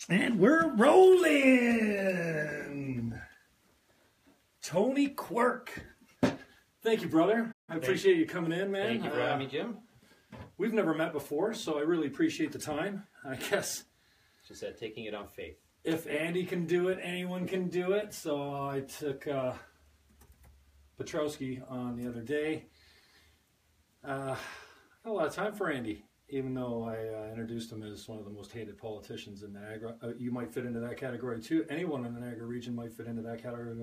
And we're rolling. Tony Quirk. Thank you, brother. I appreciate you coming in, man. Thank you for having me, Jim. We've never met before, so I really appreciate the time. I guess Just said taking it on faith. if Andy can do it, anyone can do it. So I took Petrowski on the other day. Had a lot of time for Andy, even though I introduced him as one of the most hated politicians in Niagara. You might fit into that category too. Anyone in the Niagara region might fit into that category.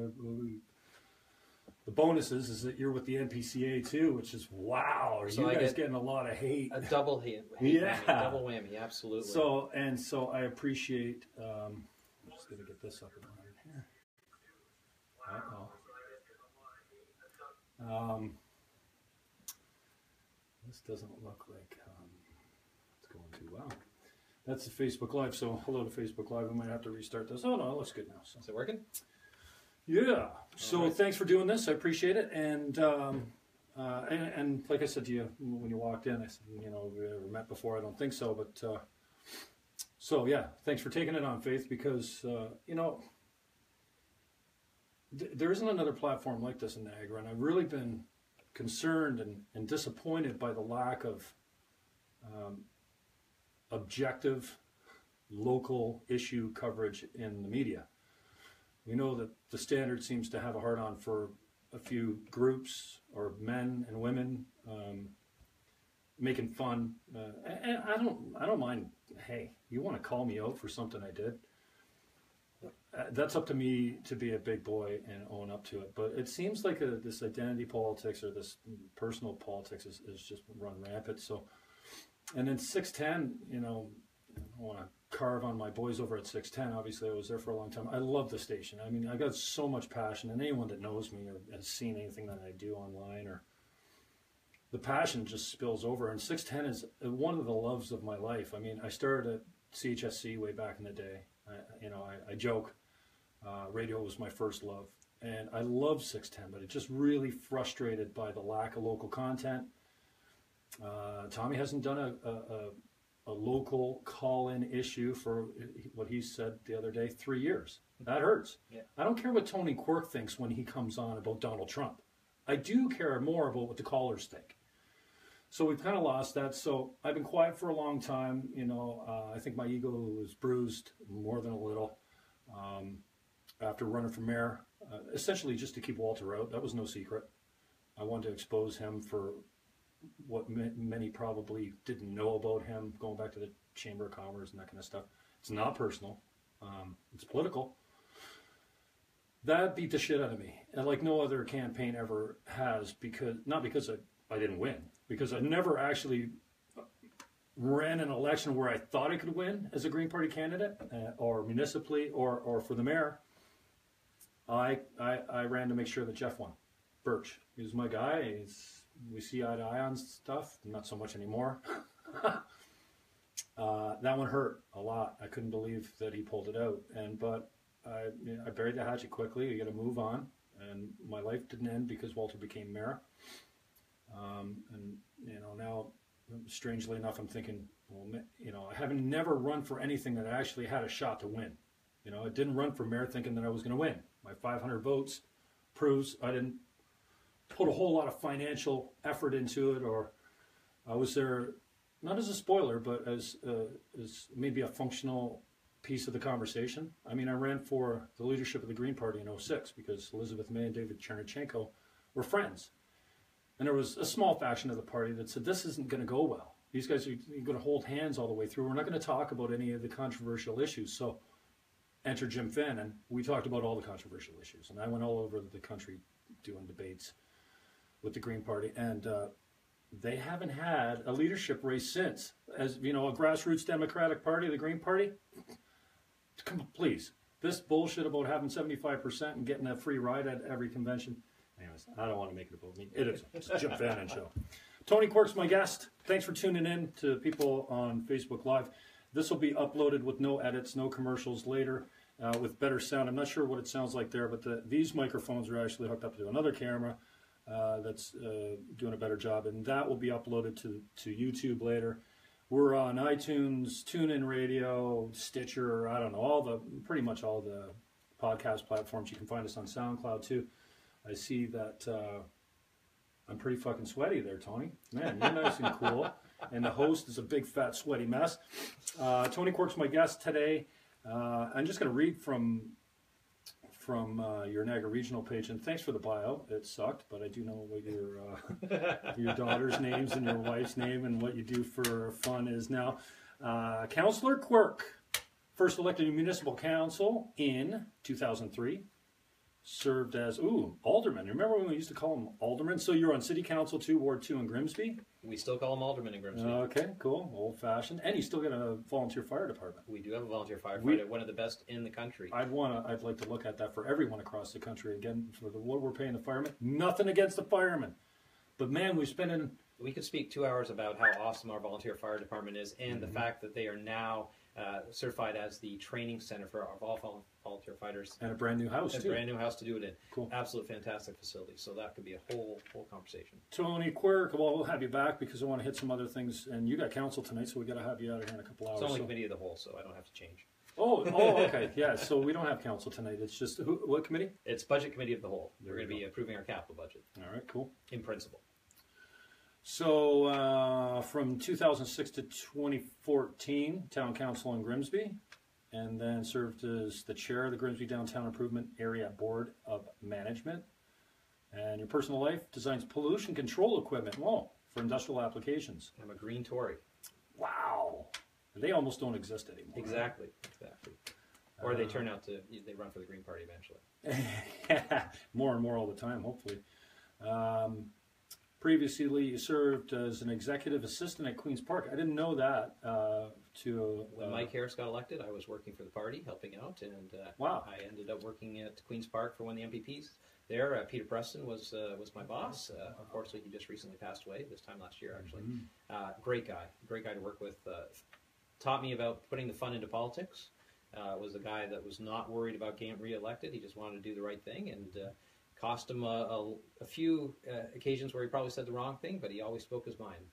The bonus is that you're with the NPCA too, which is wow. Are So you I guys get getting a lot of hate? A double hate Yeah. whammy, double whammy, absolutely. So I appreciate. I'm just gonna get this up and running here. This doesn't look like it's going too well. That's the Facebook Live. So hello to Facebook Live. We might have to restart this. Oh no, it looks good now. So. Is it working? Yeah. So right. Thanks for doing this. I appreciate it. And like I said to you when you walked in, I said, we ever met before? I don't think so. But so yeah, thanks for taking it on, Faith, because there isn't another platform like this in Niagara, and I've really been concerned and disappointed by the lack of objective local issue coverage in the media. We know that the Standard seems to have a hard-on for a few groups or men and women making fun. And I don't mind. Hey, you want to call me out for something I did? That's up to me to be a big boy and own up to it. But it seems like this identity politics or this personal politics is just run rampant. So, and then 610, I want to carve on my boys over at 610. Obviously, I was there for a long time. I love the station. I mean, I got so much passion, and anyone that knows me or has seen anything that I do online, or the passion just spills over. And 610 is one of the loves of my life. I mean, I started at CHSC way back in the day. I joke, radio was my first love, and I love 610, but it just really frustrated by the lack of local content. Tommy hasn't done a local call-in issue for what he said the other day, 3 years. That hurts. Yeah. I don't care what Tony Quirk thinks when he comes on about Donald Trump. I do care more about what the callers think. So we've kind of lost that. So I've been quiet for a long time. I think my ego was bruised more than a little after running for mayor, essentially just to keep Walter out. That was no secret. I wanted to expose him for what many probably didn't know about him, going back to the Chamber of Commerce and that kind of stuff. It's not personal. It's political. That beat the shit out of me, and like no other campaign ever has, not because I didn't win, because I never actually ran an election where I thought I could win as a Green Party candidate, or municipally, or for the mayor. I ran to make sure that Jeff won. Birch, he was my guy. We see eye to eye on stuff, not so much anymore. That one hurt a lot. I couldn't believe that he pulled it out, but I buried the hatchet quickly. You got to move on, and my life didn't end because Walter became mayor. And now, strangely enough, I'm thinking, well, I haven't never run for anything that I actually had a shot to win. I didn't run for mayor thinking that I was going to win. My 500 votes proves I didn't put a whole lot of financial effort into it, or I was there not as a spoiler, but as maybe a functional piece of the conversation. I mean, I ran for the leadership of the Green Party in 2006 because Elizabeth May and David Chernyshenko were friends. And there was a small faction of the party that said, this isn't going to go well. These guys are going to hold hands all the way through. We're not going to talk about any of the controversial issues. So enter Jim Fannon. We talked about all the controversial issues. And I went all over the country doing debates with the Green Party. And they haven't had a leadership race since. As a grassroots Democratic Party, the Green Party, come on, please. This bullshit about having 75% and getting a free ride at every convention. Anyways, I don't want to make it about me. It is. It's a Jim Fannon show. Tony Quirk's my guest. Thanks for tuning in to people on Facebook Live. This will be uploaded with no edits, no commercials later, with better sound. I'm not sure what it sounds like there, but these microphones are actually hooked up to another camera that's doing a better job, and that will be uploaded to YouTube later We're on iTunes, TuneIn Radio, Stitcher, I don't know, pretty much all the podcast platforms. You can find us on SoundCloud too. I see that I'm pretty fucking sweaty there, Tony. Man, you're nice and cool. And the host is a big, fat, sweaty mess. Tony Quirk's my guest today. I'm just going to read from your Niagara Regional page, and thanks for the bio. It sucked, but I do know what your daughter's names and your wife's name and what you do for fun is now. Councillor Quirk, first elected to municipal council in 2003. Served as, alderman. Remember when we used to call him alderman? So you're on city council too, Ward 2 in Grimsby? We still call him alderman in Grimsby. Okay, cool. Old fashioned. And you still got a volunteer fire department. We do have a volunteer firefighter, one of the best in the country. I'd like to look at that for everyone across the country. Again, for what we're paying the firemen. Nothing against the firemen. But man, we could speak 2 hours about how awesome our volunteer fire department is and the fact that they are now certified as the training center for all volunteer fighters. And a brand new house, too. A brand new house to do it in. Cool. Absolute fantastic facility. So that could be a whole conversation. Tony Quirk, well, we'll have you back because I want to hit some other things. And you got council tonight, so we got to have you out of here in a couple hours. It's only committee of the whole, so I don't have to change. Oh, okay. Yeah, so we don't have council tonight. It's just, what committee? It's budget committee of the whole. We're going to be approving our capital budget. All right, cool. In principle. So from 2006 to 2014, town council in Grimsby, and then served as the chair of the Grimsby Downtown Improvement Area Board of Management. And your personal life designs pollution control equipment, for industrial applications. I'm a green Tory. Wow. They almost don't exist anymore. Exactly. Or they they run for the Green Party eventually. More and more all the time, hopefully. Previously, you served as an executive assistant at Queen's Park. I didn't know that. When Mike Harris got elected, I was working for the party, helping out, and wow. I ended up working at Queen's Park for one of the MPPs there. Peter Preston was my boss. Unfortunately, he just recently passed away this time last year, actually. Great guy to work with. Taught me about putting the fun into politics. Was a guy that was not worried about getting re-elected. He just wanted to do the right thing, and cost him a few occasions where he probably said the wrong thing, but he always spoke his mind.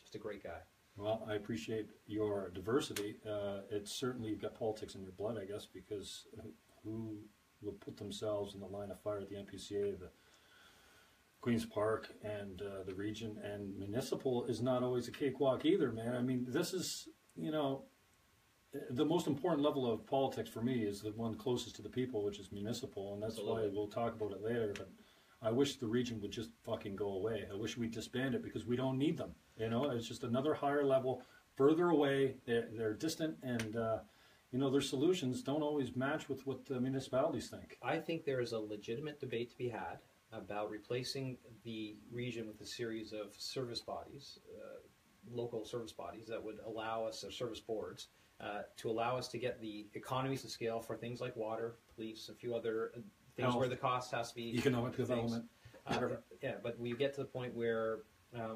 Just a great guy. Well, I appreciate your diversity. It's certainly, you've got politics in your blood, I guess, because who will put themselves in the line of fire at the NPCA, the Queen's Park, and the region, and municipal is not always a cakewalk either, man. I mean, this is, the most important level of politics for me is the one closest to the people, which is municipal, and that's why we'll talk about it later. But I wish the region would just fucking go away. I wish we'd disband it because we don't need them. It's just another higher level, further away. They're distant, and their solutions don't always match with what the municipalities think. I think there is a legitimate debate to be had about replacing the region with a series of service bodies, local service bodies that would allow us, or service boards, to allow us to get the economies of scale for things like water, police, a few other things where the cost has to be economic development. But we get to the point where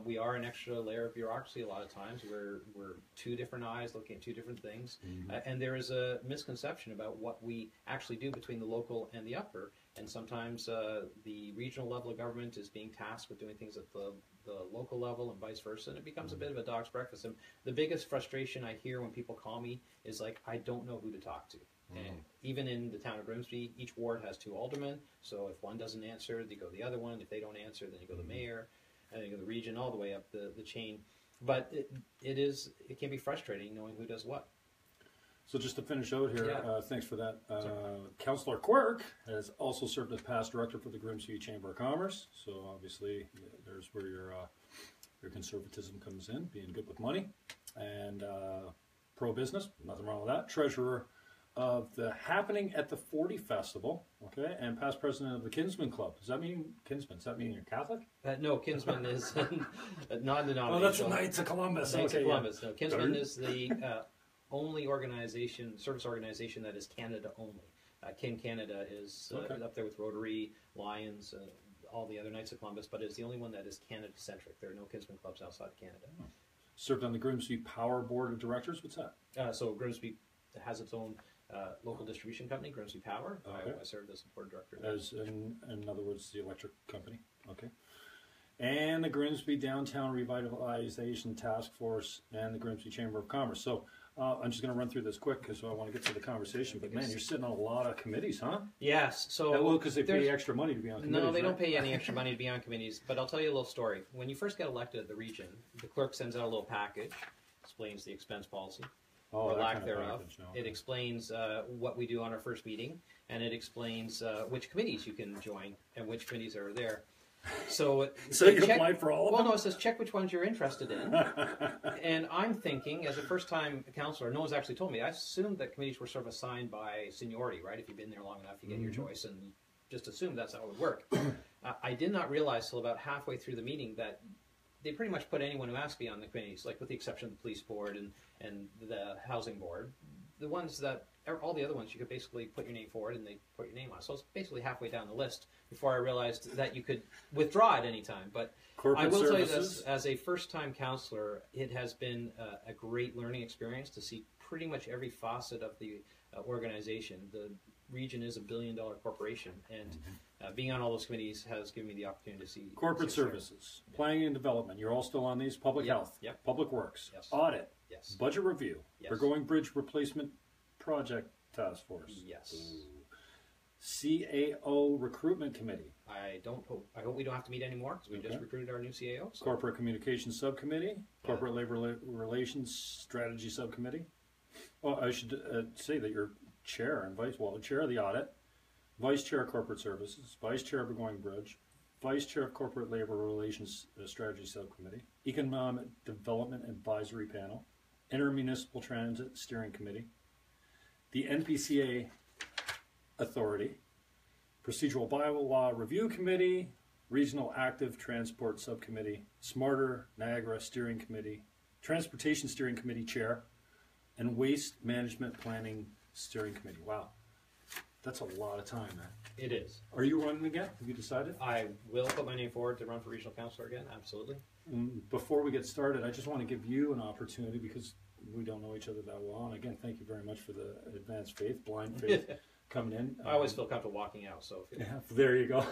we are an extra layer of bureaucracy a lot of times. We're two different eyes looking at two different things, and there is a misconception about what we actually do between the local and the upper. And sometimes the regional level of government is being tasked with doing things at the local level and vice versa, and it becomes a bit of a dog's breakfast. And the biggest frustration I hear when people call me is like, I don't know who to talk to. And even in the town of Grimsby, each ward has 2 aldermen, so if one doesn't answer, they go to the other one. If they don't answer, then you go to the mayor, and then you go to the region, all the way up the chain. But it can be frustrating knowing who does what. So just to finish out here, thanks for that. Councillor Quirk has also served as past director for the Grimsby Chamber of Commerce. So obviously, there's where your conservatism comes in, being good with money, and pro-business, nothing wrong with that. Treasurer of the Happening at the 40 Festival, and past president of the Kinsman Club. Does that mean Kinsman? Does that mean you're Catholic? No, Kinsman is non-denominational. Oh, that's the Knights of Columbus. Knights of Columbus. No, Kinsman is the only service organization that is Canada only. Kin Canada is up there with Rotary, Lions, all the other Knights of Columbus, but it's the only one that is Canada-centric. There are no Kinsman clubs outside of Canada. Served on the Grimsby Power Board of Directors. What's that? So Grimsby has its own local distribution company, Grimsby Power. I served as the board of director. As in other words, the electric company. Okay. and the Grimsby Downtown Revitalization Task Force, and the Grimsby Chamber of Commerce. So I'm just going to run through this quick because I want to get to the conversation. But man, you're sitting on a lot of committees, huh? Yes. So well, because they pay extra money to be on committees. No, they right? don't pay any extra money to be on committees. But I'll tell you a little story. When you first get elected at the region, the clerk sends out a little package, explains the expense policy, or lack thereof. It explains what we do on our first meeting, and it explains which committees you can join and which committees are there. So you applied for all of them? Well, no, it says check which ones you're interested in. And I'm thinking, as a first-time councillor, no one's actually told me, I assumed that committees were sort of assigned by seniority, right? If you've been there long enough, you get your choice, and just assumed that's how it would work. I did not realize till about halfway through the meeting that they pretty much put anyone who asked to be on the committees, like with the exception of the police board and the housing board. The ones that, all the other ones, you could basically put your name forward and they put your name on. So it's basically halfway down the list before I realized that you could withdraw at any time. But I will tell you this, as a first-time councillor, it has been a great learning experience to see pretty much every facet of the organization. The region is a billion-dollar corporation, and being on all those committees has given me the opportunity to see corporate services, planning and development. You're all still on these. Public health, public works, audit, budget review, Burgoyne Bridge Replacement Project Task Force. CAO Recruitment Committee. I hope we don't have to meet anymore because we just recruited our new CAO. So. Corporate Communications Subcommittee, Corporate Labor Relations Strategy Subcommittee. Well, I should say that you're chair and chair of the audit, vice chair of corporate services, vice chair of Burgoyne Bridge, vice chair of corporate labor relations strategy subcommittee, economic development advisory panel, intermunicipal transit steering committee, the NPCA authority, procedural bylaw review committee, regional active transport subcommittee, smarter Niagara steering committee, transportation steering committee chair, and waste management planning steering committee. Wow, that's a lot of time, man. It is. Are you running again? Have you decided? I will put my name forward to run for regional councillor again. Absolutely. Before we get started, I just want to give you an opportunity because we don't know each other that well. And again, thank you very much for the advanced faith, blind faith coming in. I always feel comfortable walking out. So there you go.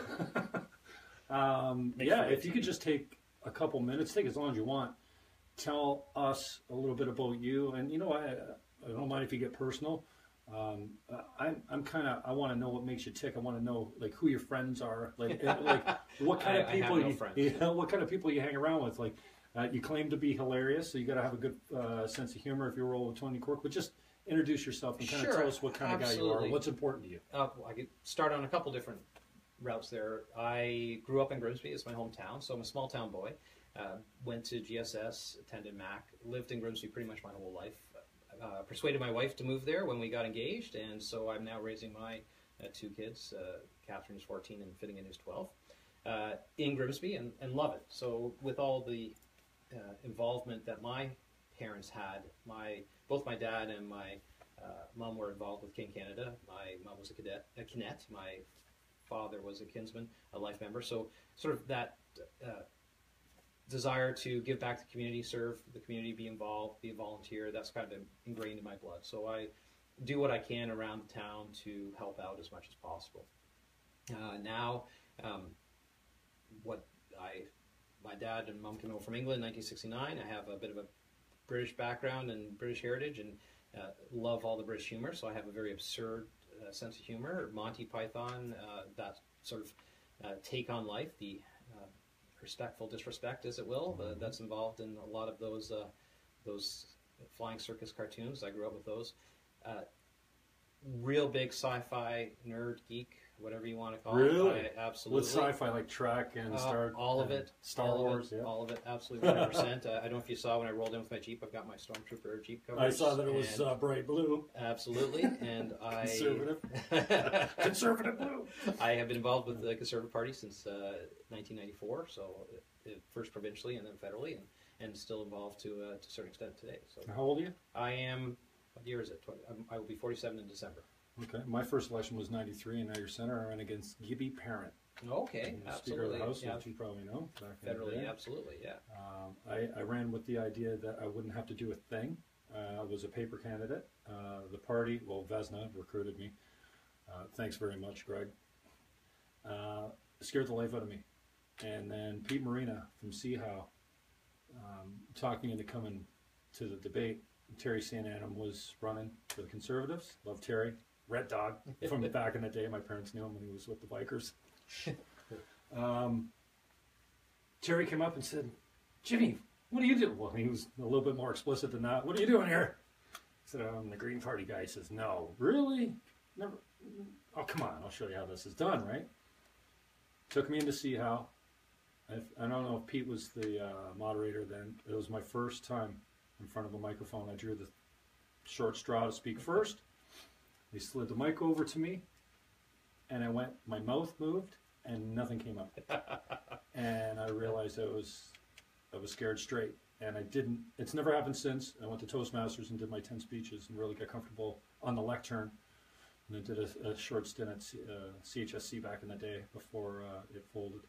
If you could just take a couple minutes, take as long as you want. Tell us a little bit about you, and I don't mind if you get personal. I want to know what makes you tick. I want to know like who your friends are, like what kind of people what kind of people you hang around with. Like you claim to be hilarious, so you got to have a good sense of humor if you roll with Tony Quirk. But just introduce yourself and kind of tell us what kind of guy you are. What's important to you? I could start on a couple different routes there. I grew up in Grimsby. It's my hometown, so I'm a small town boy. Went to GSS, attended MAC, lived in Grimsby pretty much my whole life. Persuaded my wife to move there when we got engaged, and so I'm now raising my two kids. Catherine's 14 and Finnegan is 12. In Grimsby and love it. So with all the involvement that my parents had, both my dad and my mom were involved with King Canada. My mom was a cadet. My father was a kinsman, a life member. So sort of that desire to give back to the community, serve the community, be involved, be a volunteer, that's kind of ingrained in my blood. So I do what I can around the town to help out as much as possible. My dad and mom came over from England in 1969. I have a bit of a British background and British heritage and love all the British humor, so I have a very absurd sense of humor. Monty Python, that sort of take on life, the respectful disrespect, as it will, that's involved in a lot of those flying circus cartoons. I grew up with those. Real big sci-fi nerd, geek, whatever you want to call it. Really? Absolutely. With sci-fi like Trek and all of it. Star Wars, all of it, absolutely 100%. I don't know if you saw when I rolled in with my Jeep, I've got my Stormtrooper Jeep covers. I saw that it was bright blue. Absolutely, and Conservative. Conservative blue. I have been involved with the Conservative Party since 1994, so first provincially and then federally, and still involved to a certain extent today. So how old are you? I am. What year is it? I will be 47 in December. Okay. My first election was 93, and now you're senator. I ran against Gibby Parent. Okay, absolutely. Speaker of the House, which you probably know. Federally, absolutely, yeah. I ran with the idea that I wouldn't have to do a thing. I was a paper candidate. The party, Vesna recruited me. Thanks very much, Greg. Scared the life out of me. And then Pete Marina from See How, talking into coming to the debate. Terry St. Adam was running for the Conservatives. Love Terry. Red Dog from back in the day. My parents knew him when he was with the Bikers. Terry came up and said, Jimmy, what do you do? Well, he was a little bit more explicit than that. What are you doing here? I said, I'm the Green Party guy. He says, no, really? Never. Oh, come on. I'll show you how this is done, right? Took me in to See How. I don't know if Pete was the moderator then. It was my first time in front of a microphone. I drew the short straw to speak first. They slid the mic over to me, and I went, my mouth moved, and nothing came up. And I realized I was scared straight. And I didn't, it's never happened since. I went to Toastmasters and did my 10 speeches and really got comfortable on the lectern. And I did a short stint at CHSC back in the day before it folded,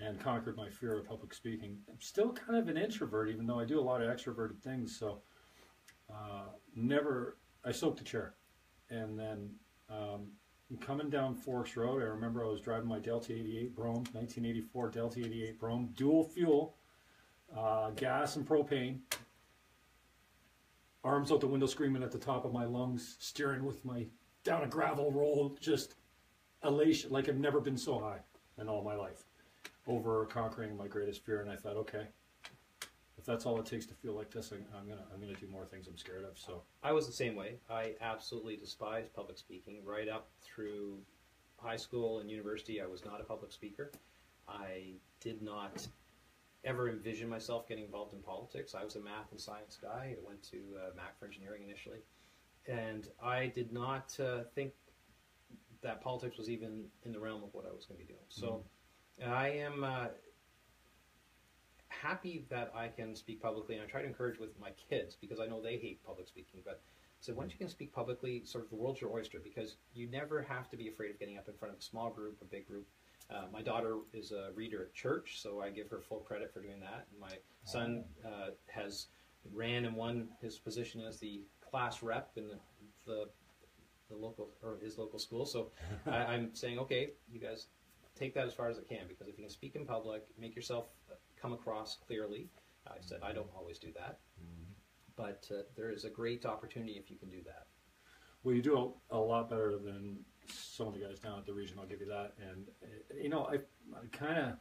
and conquered my fear of public speaking. I'm still kind of an introvert, even though I do a lot of extroverted things. So I soaked a chair. And then coming down Forks Road, I remember I was driving my Delta 88 Brougham, 1984 Delta 88 Brougham, dual fuel, gas and propane, arms out the window screaming at the top of my lungs, steering with my down a gravel road, just elation, like I've never been so high in all my life, over conquering my greatest fear. And I thought, okay, if that's all it takes to feel like this, I'm gonna do more things I'm scared of. So I was the same way. I absolutely despised public speaking. Right up through high school and university, I was not a public speaker. I did not ever envision myself getting involved in politics. I was a math and science guy. I went to Mac for engineering initially, and I did not think that politics was even in the realm of what I was going to be doing. So I am happy that I can speak publicly, and I try to encourage with my kids, because I know they hate public speaking, but so once you can speak publicly, sort of the world's your oyster, because you never have to be afraid of getting up in front of a small group, a big group. My daughter is a reader at church, so I give her full credit for doing that. My son has ran and won his position as the class rep in the local, or his local school. So I'm saying, okay, you guys take that as far as it can, because if you can speak in public, make yourself come across clearly. I said I don't always do that, but there is a great opportunity if you can do that. Well, you do a lot better than some of the guys down at the region, I'll give you that. And you know, I kind of,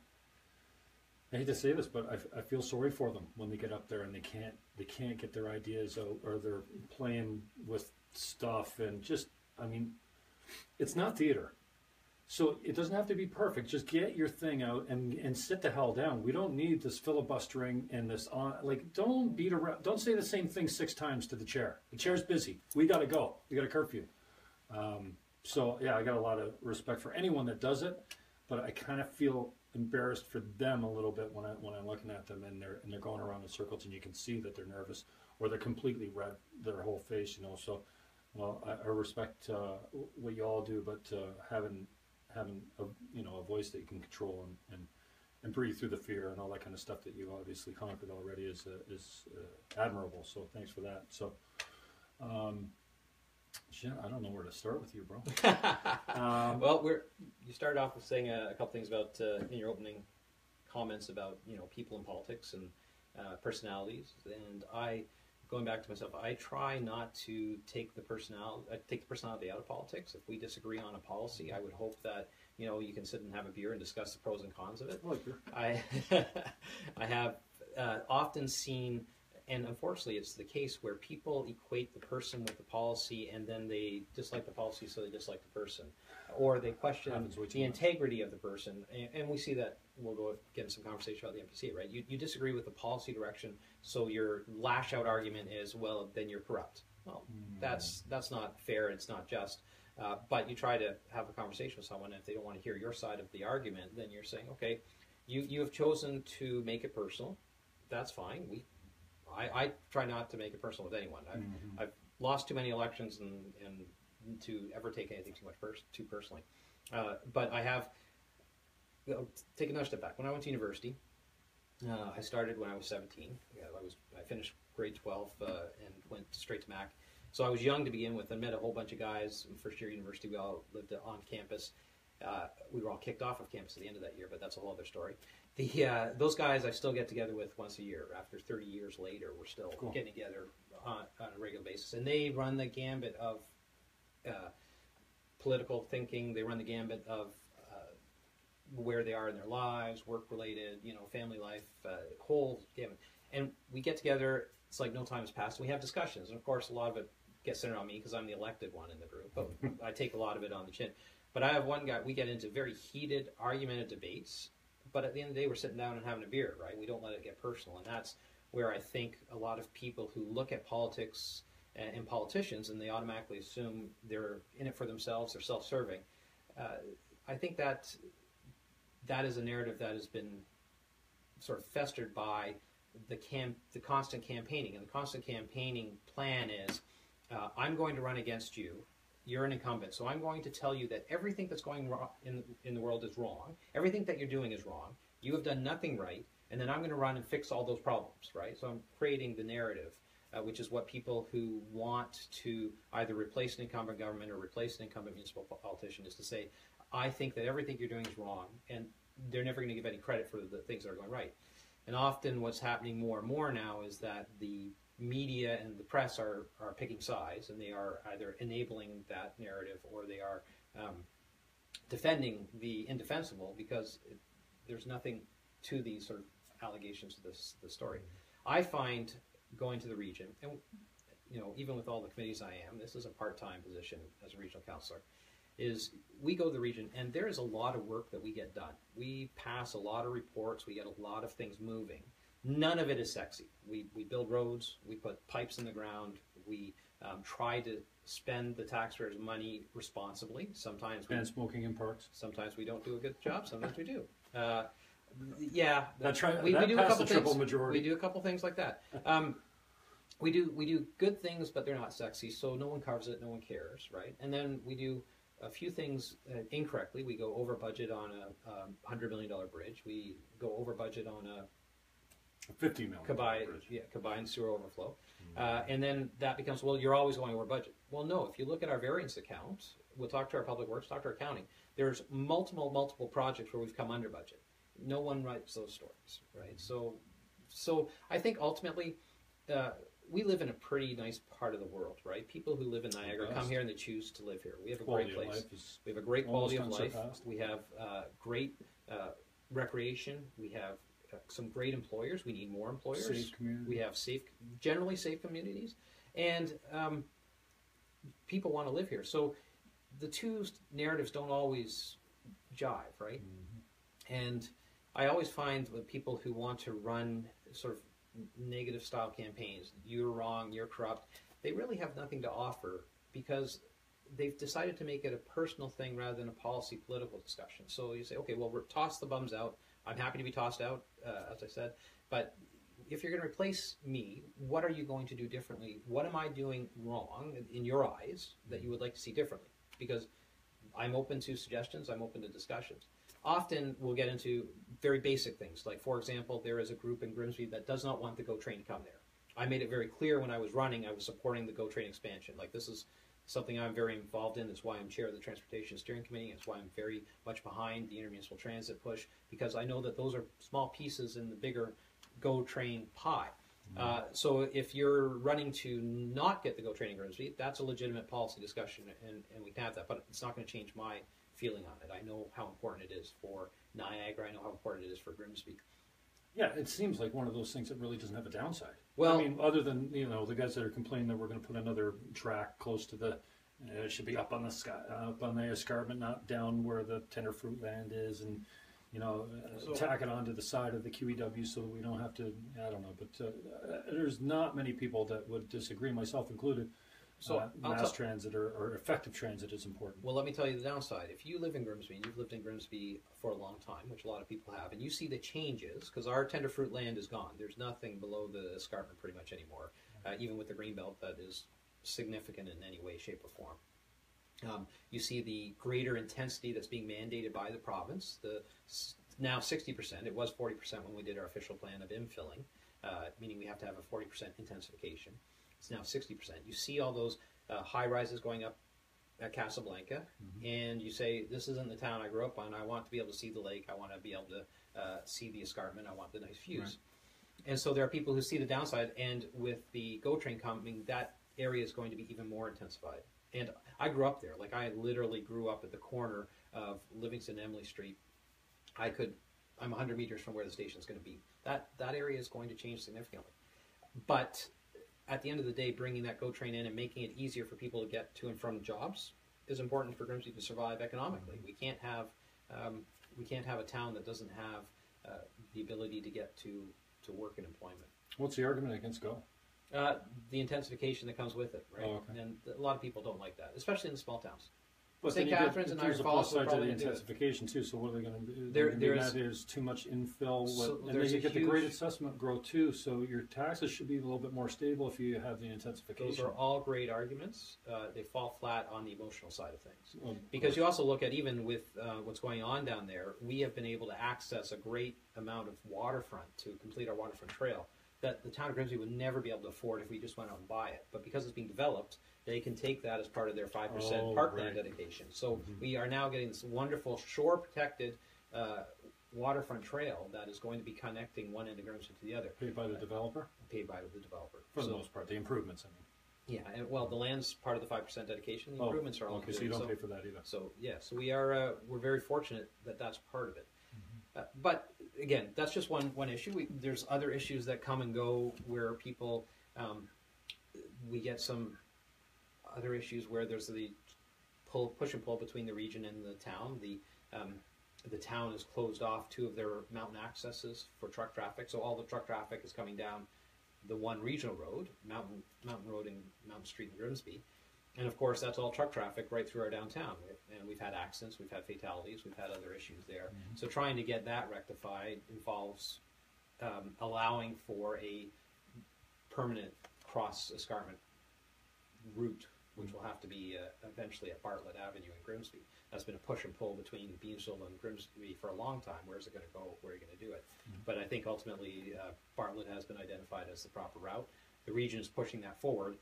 I hate to say this, but I feel sorry for them when they get up there and they can't get their ideas out, or they're playing with stuff, and just, I mean, it's not theater. So it doesn't have to be perfect. Just get your thing out and sit the hell down. We don't need this filibustering and this don't beat around. Don't say the same thing 6 times to the chair. The chair's busy. We got to go. We got a curfew. So yeah, I got a lot of respect for anyone that does it, but I kind of feel embarrassed for them a little bit when I'm looking at them and they're going around in circles, and you can see that they're nervous, or they're completely red, their whole face, you know. So, well, I respect what you all do, but having a voice that you can control and breathe through the fear and all that kind of stuff that you obviously conquered already is admirable. So thanks for that. So, I don't know where to start with you, bro. Well, you started off with saying a couple things about in your opening comments about people in politics and personalities, and going back to myself, I try not to take the personality out of politics. If we disagree on a policy, I would hope that you can sit and have a beer and discuss the pros and cons of it. I like beer. I have often seen, and unfortunately it's the case, where people equate the person with the policy, and then they dislike the policy, so they dislike the person, or they question the integrity of the person. And we see that. We'll get into some conversation about the NPCA, right? You disagree with the policy direction, so your lash out argument is, well, then you're corrupt. Well, that's not fair. It's not just. But you try to have a conversation with someone, and if they don't want to hear your side of the argument, then you're saying, okay, you have chosen to make it personal. That's fine. I try not to make it personal with anyone. I've lost too many elections and to ever take anything too personally. But I have. Take another step back. When I went to university, I started when I was 17. I finished grade 12 and went straight to Mac. So I was young to begin with. I met a whole bunch of guys in first year university. We all lived on campus. We were all kicked off of campus at the end of that year, but that's a whole other story. Those guys I still get together with once a year. After 30 years later, we're still getting together on a regular basis. And they run the gambit of political thinking. They run the gambit of where they are in their lives, work-related, family life, whole gamut. And we get together, it's like no time has passed, and we have discussions. And, of course, a lot of it gets centered on me because I'm the elected one in the group, but I take a lot of it on the chin. But I have one guy, we get into very heated, argumentative debates, but at the end of the day, we're sitting down and having a beer, right? We don't let it get personal, and that's where I think a lot of people who look at politics and politicians, and they automatically assume they're in it for themselves, they're self-serving. I think that is a narrative that has been sort of festered by the constant campaigning. And the constant campaigning plan is, I'm going to run against you. You're an incumbent, so I'm going to tell you that everything that's going wrong in the world is wrong. Everything that you're doing is wrong. You have done nothing right, and then I'm going to run and fix all those problems, right? So I'm creating the narrative, which is what people who want to either replace an incumbent government or replace an incumbent municipal politician is to say, I think that everything you're doing is wrong, and they're never going to give any credit for the things that are going right. And often what's happening more and more now is that the media and the press are picking sides, and they are either enabling that narrative or they are defending the indefensible because there's nothing to these sort of allegations of the story. I find going to the region, and even with all the committees I am, this is a part-time position as a regional councillor, is we go to the region, and there is a lot of work that we get done. We pass a lot of reports, we get a lot of things moving. None of it is sexy. We build roads, we put pipes in the ground, we try to spend the taxpayers' money responsibly. Sometimes ban smoking in parks. Sometimes we don't do a good job, sometimes we do. We do a couple things. We do a couple things like that. We do good things, but they're not sexy, so no one covers it, no one cares, right? And then we do a few things incorrectly. We go over budget on a $100 million bridge. We go over budget on a $50 million combined sewer overflow. And then that becomes, well, you're always going over budget. Well, no, if you look at our variance account, we'll talk to our public works, talk to our accounting, there's multiple projects where we've come under budget. No one writes those stories, right? So I think ultimately we live in a pretty nice part of the world, right? People who live in Niagara come here and they choose to live here. We have a great place. We have a great quality of life. We have great recreation. We have some great employers. We need more employers. Safe communities. We have generally safe communities, and people want to live here. So the two narratives don't always jive, right? Mm-hmm. And I always find with people who want to run sort of negative style campaigns, you're wrong, you're corrupt, they really have nothing to offer because they've decided to make it a personal thing rather than a policy political discussion. So you say, okay, well, we're toss the bums out. I'm happy to be tossed out, as I said, but if you're going to replace me, what are you going to do differently? What am I doing wrong in your eyes that you would like to see differently? Because I'm open to suggestions, I'm open to discussions. Often we'll get into very basic things, like, for example, there is a group in Grimsby that does not want the GO train to come there. I made it very clear when I was running, I was supporting the GO train expansion. Like, this is something I'm very involved in. That's why I'm chair of the Transportation Steering Committee. That's why I'm very much behind the intermunicipal transit push, because I know that those are small pieces in the bigger GO train pie. So if you're running to not get the GO train in Grimsby, that's a legitimate policy discussion, and we can have that, but it's not going to change my feeling on it. I know how important it is for Niagara. I know how important it is for Grimsby. Yeah, it seems like one of those things that really doesn't have a downside. Well, I mean, other than the guys that are complaining that we're going to put another track close to the, it should be up on the sky, up on the escarpment, not down where the tender fruit land is, and tack it onto the side of the QEW so that we don't have to. I don't know, but there's not many people that would disagree, myself included. So mass transit or effective transit is important. Well, let me tell you the downside. If you live in Grimsby, and you've lived in Grimsby for a long time, which a lot of people have, and you see the changes, because our tender fruit land is gone. There's nothing below the escarpment pretty much anymore, even with the greenbelt that is significant in any way, shape, or form. You see the greater intensity that's being mandated by the province. Now 60%. It was 40% when we did our official plan of infilling, meaning we have to have a 40% intensification. It's now 60%. You see all those high rises going up at Casablanca, and you say, this isn't the town I grew up on, I want to be able to see the lake, I want to be able to see the escarpment, I want the nice views. Right. And so there are people who see the downside, and with the GO train coming, that area is going to be even more intensified. And I grew up there. Like, I literally grew up at the corner of Livingston and Emily Street. I'm 100 meters from where the station is going to be. That area is going to change significantly. But at the end of the day, bringing that GO train in and making it easier for people to get to and from jobs is important for Grimsby to survive economically. We can't have a town that doesn't have the ability to get to work and employment. What's the argument against GO? The intensification that comes with it, right? Oh, okay. And a lot of people don't like that, especially in the small towns. But St. Catharines and Niagara Falls there's a plus side to the intensification too. So what are they going to do? There's too much infill, and then you get the great assessment growth too. So your taxes should be a little bit more stable if you have the intensification. Those are all great arguments. They fall flat on the emotional side of things, because you also look at, even with what's going on down there, we have been able to access a great amount of waterfront to complete our waterfront trail that the town of Grimsby would never be able to afford if we just went out and buy it. But because it's being developed, they can take that as part of their 5% parkland dedication. So we are now getting this wonderful shore-protected waterfront trail that is going to be connecting one end of Grimsby to the other. Paid by the developer? Paid by the developer. For the most part, the improvements, I mean. Yeah, and well, the land's part of the 5% dedication. The improvements are all okay, so you don't pay for that either. So yeah, so we're very fortunate that that's part of it. But again, that's just one issue. There's other issues that come and go where people, we get some other issues where there's the push and pull between the region and the town. The town has closed off 2 of their mountain accesses for truck traffic, so all the truck traffic is coming down the one regional road, Mountain Road and Mountain Street in Grimsby. And of course, that's all truck traffic right through our downtown. And we've had accidents, we've had fatalities, we've had other issues there. So trying to get that rectified involves allowing for a permanent cross escarpment route, which will have to be eventually at Bartlett Avenue in Grimsby. That's been a push and pull between Beamsville and Grimsby for a long time. Where's it going to go? Where are you going to do it? But I think ultimately Bartlett has been identified as the proper route. The region is pushing that forward.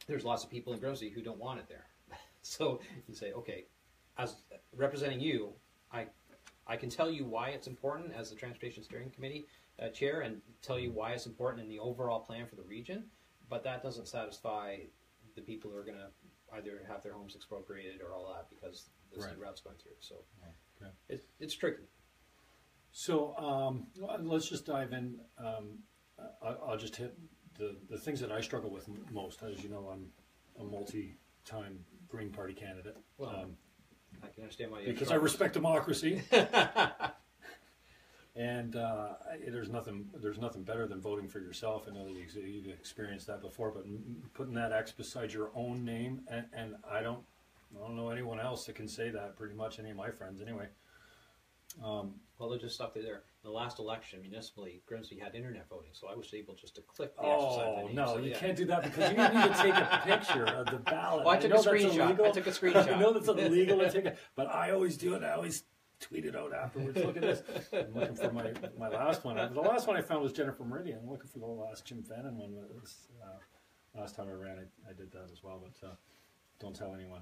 There's lots of people in Grimsby who don't want it there. So you say, okay, as representing you, I can tell you why it's important as the Transportation Steering Committee chair, and tell you why it's important in the overall plan for the region, but that doesn't satisfy the people who are going to either have their homes expropriated or all that because the route's going through. So it's tricky. So let's just dive in. I'll just hit the things that I struggle with most. As you know, I'm a multi-time Green Party candidate. Well, I can understand why you because I respect democracy. And there's nothing better than voting for yourself. I know that you've experienced that before, but putting that X beside your own name, and I don't know anyone else that can say that. Pretty much any of my friends, anyway. Well, they'll just stop you there. In the last election, municipally, Grimsby had internet voting, so I was able just to click the X beside my name. No, so, you can't do that because you need to take a picture of the ballot. Well, I took a screenshot. I know that's illegal to take it, but I always do it. I always tweet it out afterwards. Look at this. I'm looking for my last one. The last one I found was Jennifer Meridian. I'm looking for the last Jim Fannon one. Last time I ran, I did that as well, but don't tell anyone.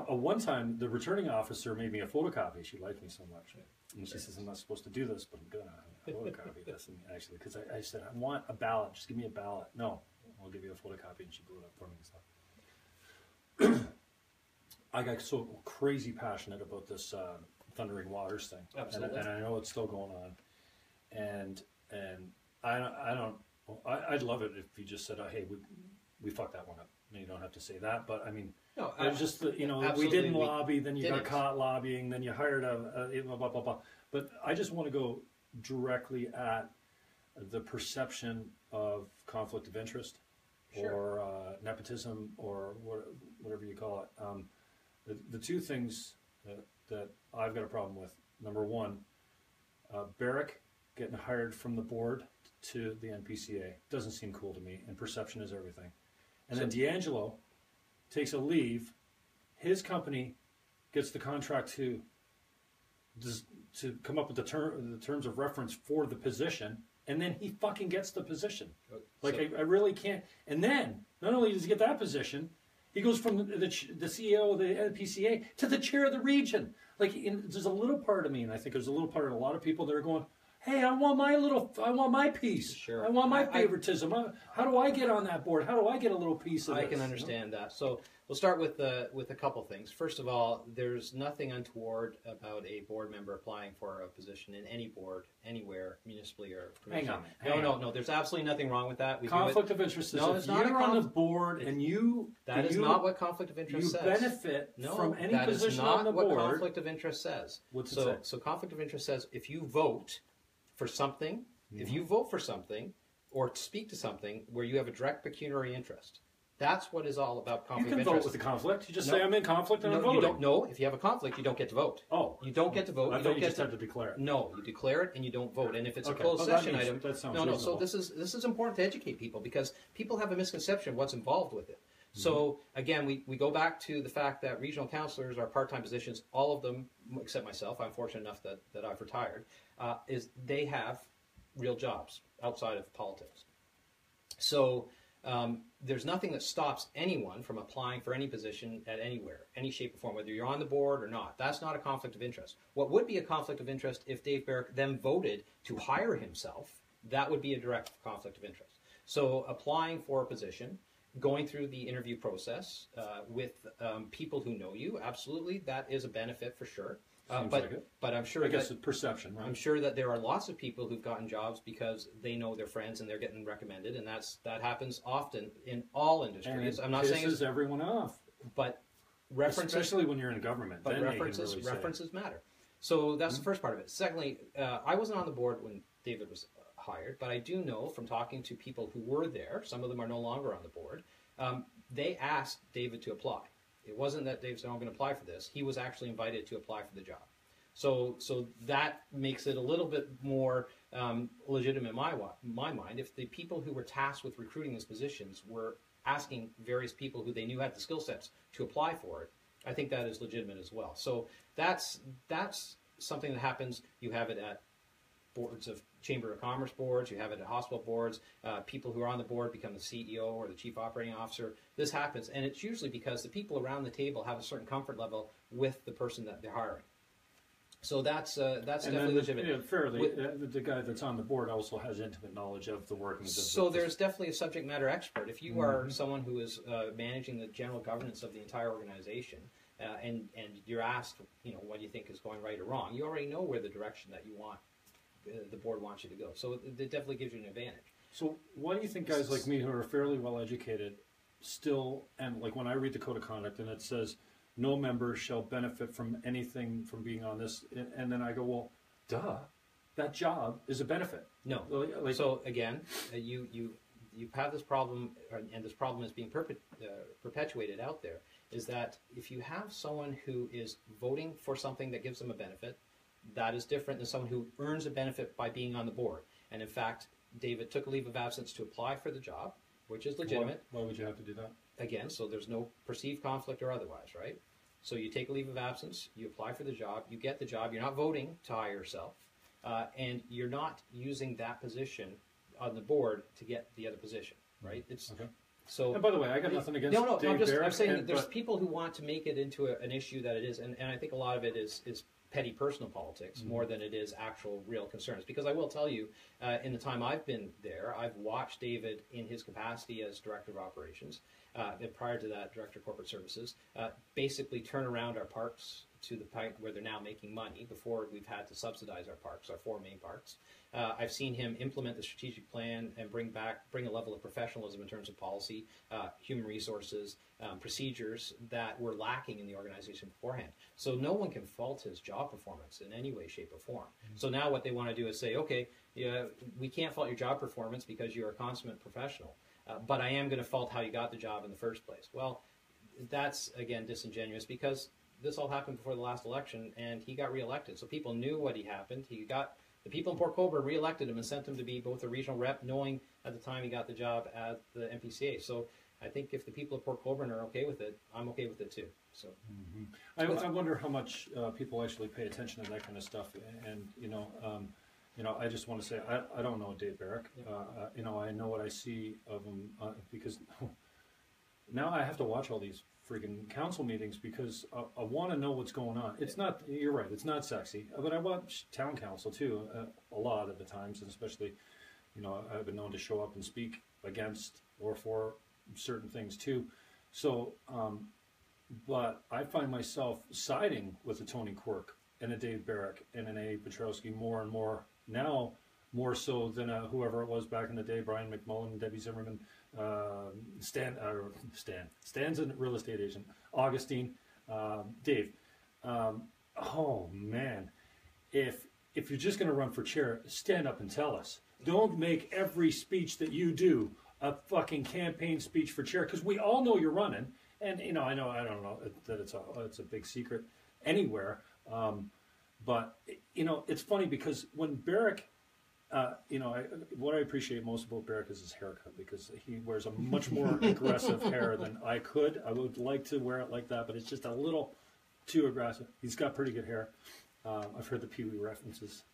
One time, the returning officer made me a photocopy. She liked me so much. And she says, I'm not supposed to do this, but I'm going to photocopy this. And actually, because I said, I want a ballot. Just give me a ballot. No, I'll give you a photocopy. And she blew it up for me and stuff. I got so crazy passionate about this Thundering Waters thing. Absolutely. And I know it's still going on. And I'd love it if you just said, hey, we fucked that one up. You don't have to say that, but I mean, no, it's just we didn't lobby, then you got caught lobbying, then you hired blah, blah, blah, blah. But I just want to go directly at the perception of conflict of interest, or nepotism, or whatever you call it. The 2 things that I've got a problem with. Number 1, Barrick getting hired from the board to the NPCA doesn't seem cool to me, and perception is everything. And then D'Angelo takes a leave. His company gets the contract to come up with the terms of reference for the position, and then he fucking gets the position. I really can't. And then, not only does he get that position, He goes from the CEO of the NPCA to the chair of the region. Like, there's a little part of me, and I think there's a little part of a lot of people that are going, hey, I want my piece. Sure. I want my favoritism. How do I get on that board? How do I get a little piece of it? I can understand that. So we'll start with a couple things. First of all, there's nothing untoward about a board member applying for a position in any board, anywhere, municipally or commercially. Hang on. No. There's absolutely nothing wrong with that. Conflict of interest is if you're on the board and you... That is not what conflict of interest says. You benefit from any position on the board. That is not what conflict of interest says. What's it say? So conflict of interest says if you vote for something, if you vote for something or speak to something where you have a direct pecuniary interest, that's what is all about conflict of interest. You can vote with the conflict. You just say, I'm in conflict and I'm voting. You don't. No, if you have a conflict, you don't get to vote. Oh. You don't get to vote. I thought you just have to declare it. No, you declare it and you don't vote. And if it's a closed session item... That sounds No. reasonable. So this is important to educate people because people have a misconception of what's involved with it. So, again, we go back to the fact that regional councillors are part-time positions. All of them, except myself, I'm fortunate enough that I've retired, is they have real jobs outside of politics. So there's nothing that stops anyone from applying for any position at anywhere, any shape or form, whether you're on the board or not. That's not a conflict of interest. What would be a conflict of interest if Dave Barrick then voted to hire himself? That would be a direct conflict of interest. So applying for a position, going through the interview process with people who know you, absolutely, that is a benefit for sure. But I'm sure I guess it's perception, right? I'm sure that there are lots of people who've gotten jobs because they know their friends and they're getting recommended, and that happens often in all industries. And I'm not saying pisses everyone off, but references, especially when you're in government. But then references matter. So that's the first part of it. Secondly, I wasn't on the board when David was hired, but I do know from talking to people who were there. Some of them are no longer on the board. They asked David to apply. It wasn't that Dave said, I'm going to apply for this. He was actually invited to apply for the job. So that makes it a little bit more legitimate in my mind. If the people who were tasked with recruiting these positions were asking various people who they knew had the skill sets to apply for it, I think that is legitimate as well. So that's something that happens. You have it at boards of Chamber of Commerce boards, you have it at hospital boards, people who are on the board become the CEO or the Chief Operating Officer. This happens, and it's usually because the people around the table have a certain comfort level with the person that they're hiring. So that's definitely legitimate. Yeah, fairly, the guy that's on the board also has intimate knowledge of the workings of So there's definitely a subject matter expert. If you are someone who is managing the general governance of the entire organization, and you're asked, what do you think is going right or wrong, you already know where the direction that you want the board wants you to go. So it definitely gives you an advantage. So why do you think guys like me who are fairly well educated still, and like when I read the Code of Conduct and it says no member shall benefit from anything from being on this, and then I go, well, duh, that job is a benefit. No. So again, you have this problem, and this problem is being perpetuated out there, is that if you have someone who is voting for something that gives them a benefit, that is different than someone who earns a benefit by being on the board. And in fact, David took a leave of absence to apply for the job, which is legitimate. Why would you have to do that? Again, so there's no perceived conflict or otherwise, right? So you take a leave of absence, you apply for the job, you get the job, you're not voting to hire yourself, and you're not using that position on the board to get the other position, right? It's okay. So. And by the way, I got nothing against Dave Barrick. I'm saying that there's people who want to make it into an issue that it is, and I think a lot of it is petty personal politics more than it is actual real concerns. Because I will tell you, in the time I've been there, I've watched David in his capacity as Director of Operations, and prior to that, Director of Corporate Services, basically turn around our parks to the point where they're now making money. Before, we've had to subsidize our parks, our 4 main parks. I've seen him implement the strategic plan and bring a level of professionalism in terms of policy, human resources, procedures that were lacking in the organization beforehand. So no one can fault his job performance in any way, shape, or form. So now what they want to do is say, okay, we can't fault your job performance because you're a consummate professional, but I am going to fault how you got the job in the first place. Well, that's, again, disingenuous because this all happened before the last election, and he got reelected. So people knew what he happened. The people in Port Colborne reelected him and sent him to be both a regional rep, knowing at the time he got the job at the NPCA. So I think if the people of Port Colborne are okay with it, I'm okay with it too. So I wonder how much people actually pay attention to that kind of stuff. And I just want to say I don't know Dave Barrick. I know what I see of him because now I have to watch all these freaking council meetings because I want to know what's going on. It's not, you're right, it's not sexy, but I watch town council too, a lot of the times, and especially, I've been known to show up and speak against or for certain things too. So, but I find myself siding with a Tony Quirk and a Dave Barrick and an A. Petrowski more and more now, more so than whoever it was back in the day, Brian McMullen, Debbie Zimmerman, Stan's a real estate agent, Augustine, Dave. Oh man, if you're just going to run for chair, stand up and tell us. Don't make every speech that you do a fucking campaign speech for chair, because we all know you're running, and I don't know that it's a big secret anywhere, but it's funny because when Barrick. What I appreciate most about Barrick is his haircut, because he wears a much more aggressive hair than I could. I would like to wear it like that, but it's just a little too aggressive. He's got pretty good hair. I've heard the Pee Wee references.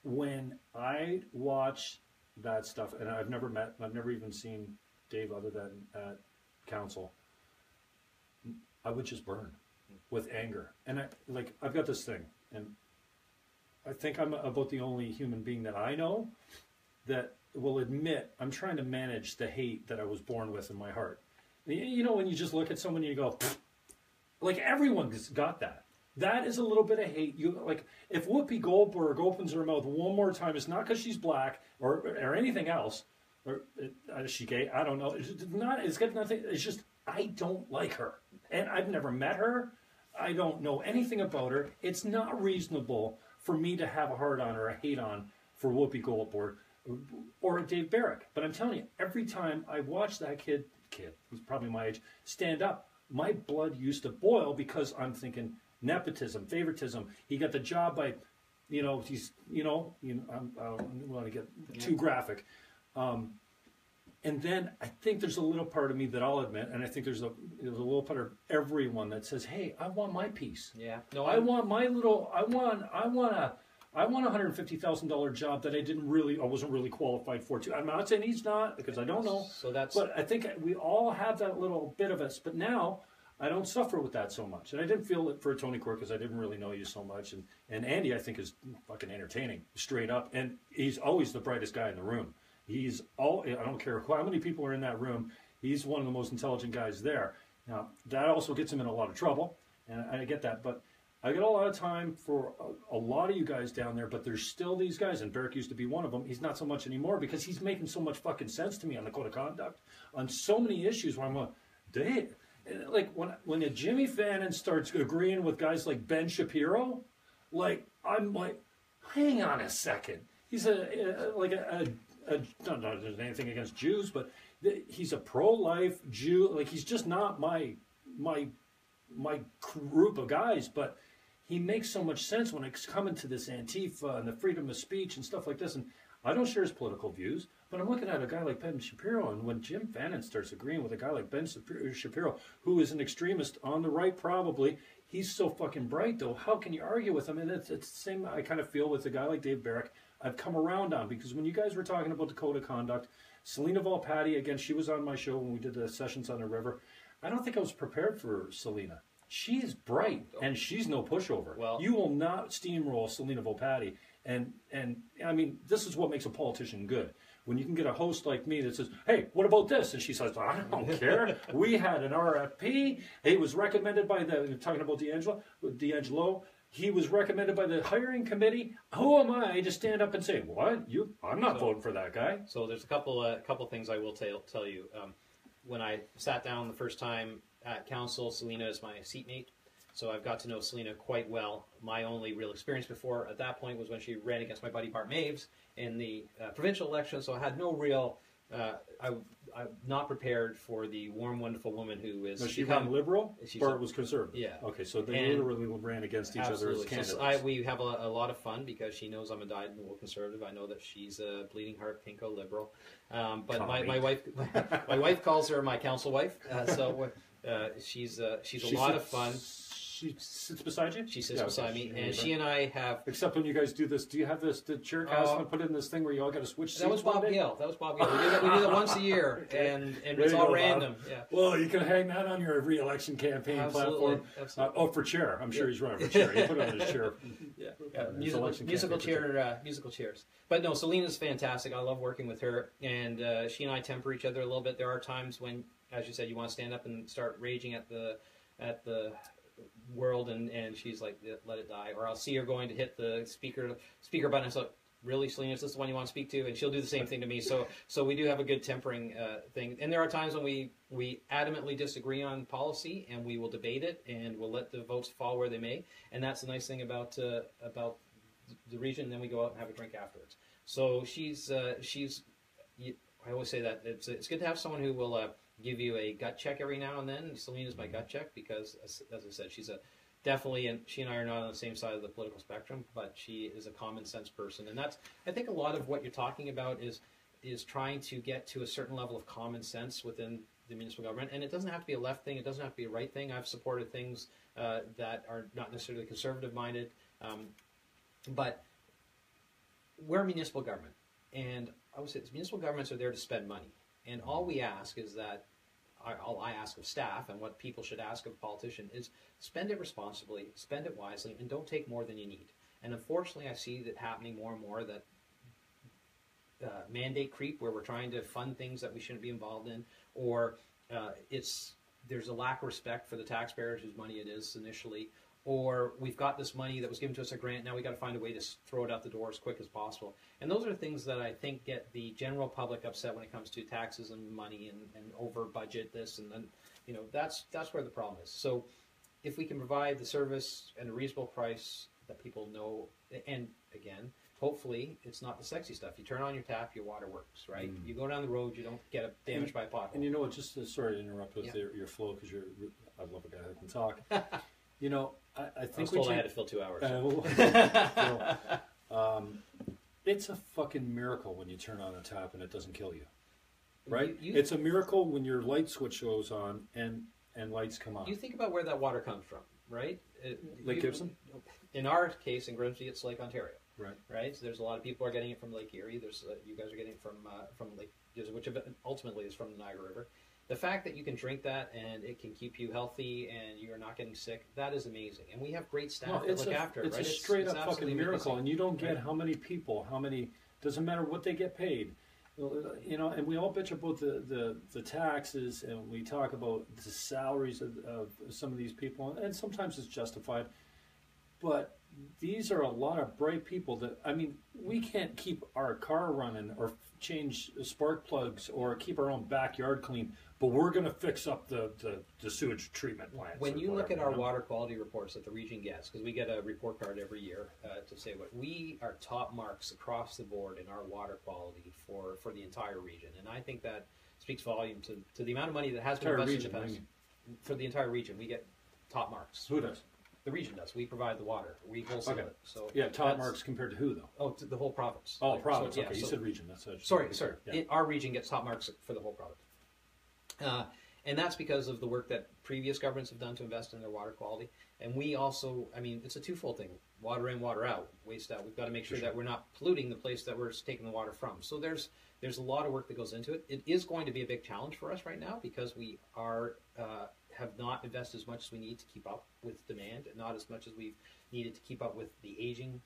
When I watch that stuff, and I've never even seen Dave other than at council, I would just burn with anger. And I've got this thing, and I think I'm about the only human being that I know that will admit I'm trying to manage the hate that I was born with in my heart. When you just look at someone and you go, like, everyone's got that. That is a little bit of hate. If Whoopi Goldberg opens her mouth one more time, it's not because she's black or anything else, or is she gay? I don't know. It's got nothing. It's just I don't like her, and I've never met her. I don't know anything about her. It's not reasonable for me to have a hard on or a hate on for Whoopi Goldberg or Dave Barrick. But I'm telling you, every time I watch that kid, who's probably my age, stand up, my blood used to boil, because I'm thinking nepotism, favoritism. He got the job by, I don't want to get too graphic. And then I think there's a little part of me that I'll admit, and I think there's a little part of everyone that says, "Hey, I want my piece. Yeah, no, I want my little. I want a $150,000 job that I wasn't really qualified for too. I'm not saying he's not, because I don't know. But I think we all have that little bit of us. But now I don't suffer with that so much, and I didn't feel it for Tony Quirk because I didn't really know you so much. And Andy, I think, is fucking entertaining, straight up, and he's always the brightest guy in the room. I don't care how many people are in that room, he's one of the most intelligent guys there. Now, that also gets him in a lot of trouble, and I get that, but I get a lot of time for a lot of you guys down there, but there's still these guys, and Barrick used to be one of them. He's not so much anymore, because he's making so much fucking sense to me on the code of conduct, on so many issues where I'm going, damn. Like, when a Jimmy Fannon starts agreeing with guys like Ben Shapiro, I'm like, hang on a second. He's not there's anything against Jews, but he's a pro-life Jew. Like, he's just not my group of guys, but he makes so much sense when it's coming to this Antifa and the freedom of speech and stuff like this. And I don't share his political views, but I'm looking at a guy like Ben Shapiro, and when Jim Fannon starts agreeing with a guy like Ben Shapiro, who is an extremist on the right probably, he's so fucking bright, though. How can you argue with him? And it's the same I kind of feel with a guy like Dave Barrick. I've come around on, because when you guys were talking about the code of conduct, Selena Volpatti, again, she was on my show when we did the sessions on the river. I don't think I was prepared for Selena. She's bright, and she's no pushover. Well, you will not steamroll Selena Volpatti. And I mean, this is what makes a politician good. When you can get a host like me that says, hey, what about this? And she says, I don't care. We had an RFP. It was recommended by talking about D'Angelo. He was recommended by the hiring committee. Who am I to stand up and say, what? I'm not voting for that guy. So there's a couple things I will tell you. When I sat down the first time at council, Selena is my seatmate. So I've got to know Selena quite well. My only real experience before at that point was when she ran against my buddy Bart Maves in the provincial election. So I had no real... I'm not prepared for the warm, wonderful woman who is... Was she ran Liberal? Bart was Conservative? Yeah. Okay, so they literally ran against each other as candidates. So we have a lot of fun, because she knows I'm a dyed-in-the-wool Conservative. I know that she's a bleeding heart pinko Liberal. But my wife calls her my council wife. So she's a lot of fun. She sits beside you? She sits beside me, and she and I have... Except when you guys do this, do you have this, the chair council put in this thing where you all got to switch seats? That was Bob Gale. That was Bob Gale. We do that once a year, and it's all random. Yeah. Well, you can hang that on your re-election campaign platform. Absolutely. Oh, for chair. I'm sure he's running for chair. He put it on his chair. Musical chairs. But no, Selena's fantastic. I love working with her, and she and I temper each other a little bit. There are times when, as you said, you want to stand up and start raging at the world, and she's like, let it die. Or I'll see her going to hit the speaker button, and so, really, Selena, is this the one you want to speak to? And she'll do the same thing to me. So we do have a good tempering thing. And there are times when we adamantly disagree on policy, and we will debate it, and we'll let the votes fall where they may. And that's the nice thing about the region. And then we go out and have a drink afterwards. So she's I always say that it's good to have someone who will give you a gut check every now and then. Selena's my gut check because, as I said, she's definitely, and she and I are not on the same side of the political spectrum, but she is a common sense person. And that's, I think a lot of what you're talking about is trying to get to a certain level of common sense within the municipal government. And it doesn't have to be a left thing. It doesn't have to be a right thing. I've supported things that are not necessarily conservative minded. But we're a municipal government. And I would say municipal governments are there to spend money. And all we ask is that, all I ask of staff and what people should ask of a politician is spend it responsibly, spend it wisely, and don't take more than you need. And unfortunately, I see that happening more and more, that mandate creep, where we're trying to fund things that we shouldn't be involved in, or there's a lack of respect for the taxpayers whose money it is initially, or we've got this money that was given to us a grant, now we got to find a way to throw it out the door as quick as possible. And those are things that I think get the general public upset when it comes to taxes and money and over budget this, and then, that's where the problem is. So if we can provide the service at a reasonable price that people know, and again, hopefully it's not the sexy stuff. You turn on your tap, your water works, right? You go down the road, you don't get damaged by a pothole. And you know what, just sorry to interrupt with your flow, because I love a guy who can talk. I think I was told I had to fill 2 hours. It's a fucking miracle when you turn on a tap and it doesn't kill you, right? It's a miracle when your light switch goes on and lights come on. You think about where that water comes from, right? Lake Gibson? In our case, in Grimsby, it's Lake Ontario. Right. So there's a lot of people are getting it from Lake Erie. There's you guys are getting it from Lake, which ultimately is from the Niagara River. The fact that you can drink that and it can keep you healthy and you're not getting sick, that is amazing. And we have great staff that look after it. It's a straight up fucking miracle. And you don't get how many people, doesn't matter what they get paid. And we all bitch about the taxes, and we talk about the salaries of some of these people, and sometimes it's justified. But these are a lot of bright people that, we can't keep our car running or change spark plugs or keep our own backyard clean, but we're going to fix up the sewage treatment plants. When you look at our water quality reports that the region gets, because we get a report card every year to say what we are top marks across the board in our water quality for the entire region, and I think that speaks volume to the amount of money that has been invested in the past. For the entire region, we get top marks. Who does? The region does. We provide the water. We wholesale it. So top marks compared to who, though? Oh, to the whole province. Oh, province. So, you said region. That's sorry. Our region gets top marks for the whole province. And that's because of the work that previous governments have done to invest in their water quality. And we also, it's a twofold thing. Water in, water out, waste out. We've got to make sure that we're not polluting the place that we're taking the water from. So there's a lot of work that goes into it. It is going to be a big challenge for us right now because we are have not invested as much as we need to keep up with demand, and not as much as we've needed to keep up with the aging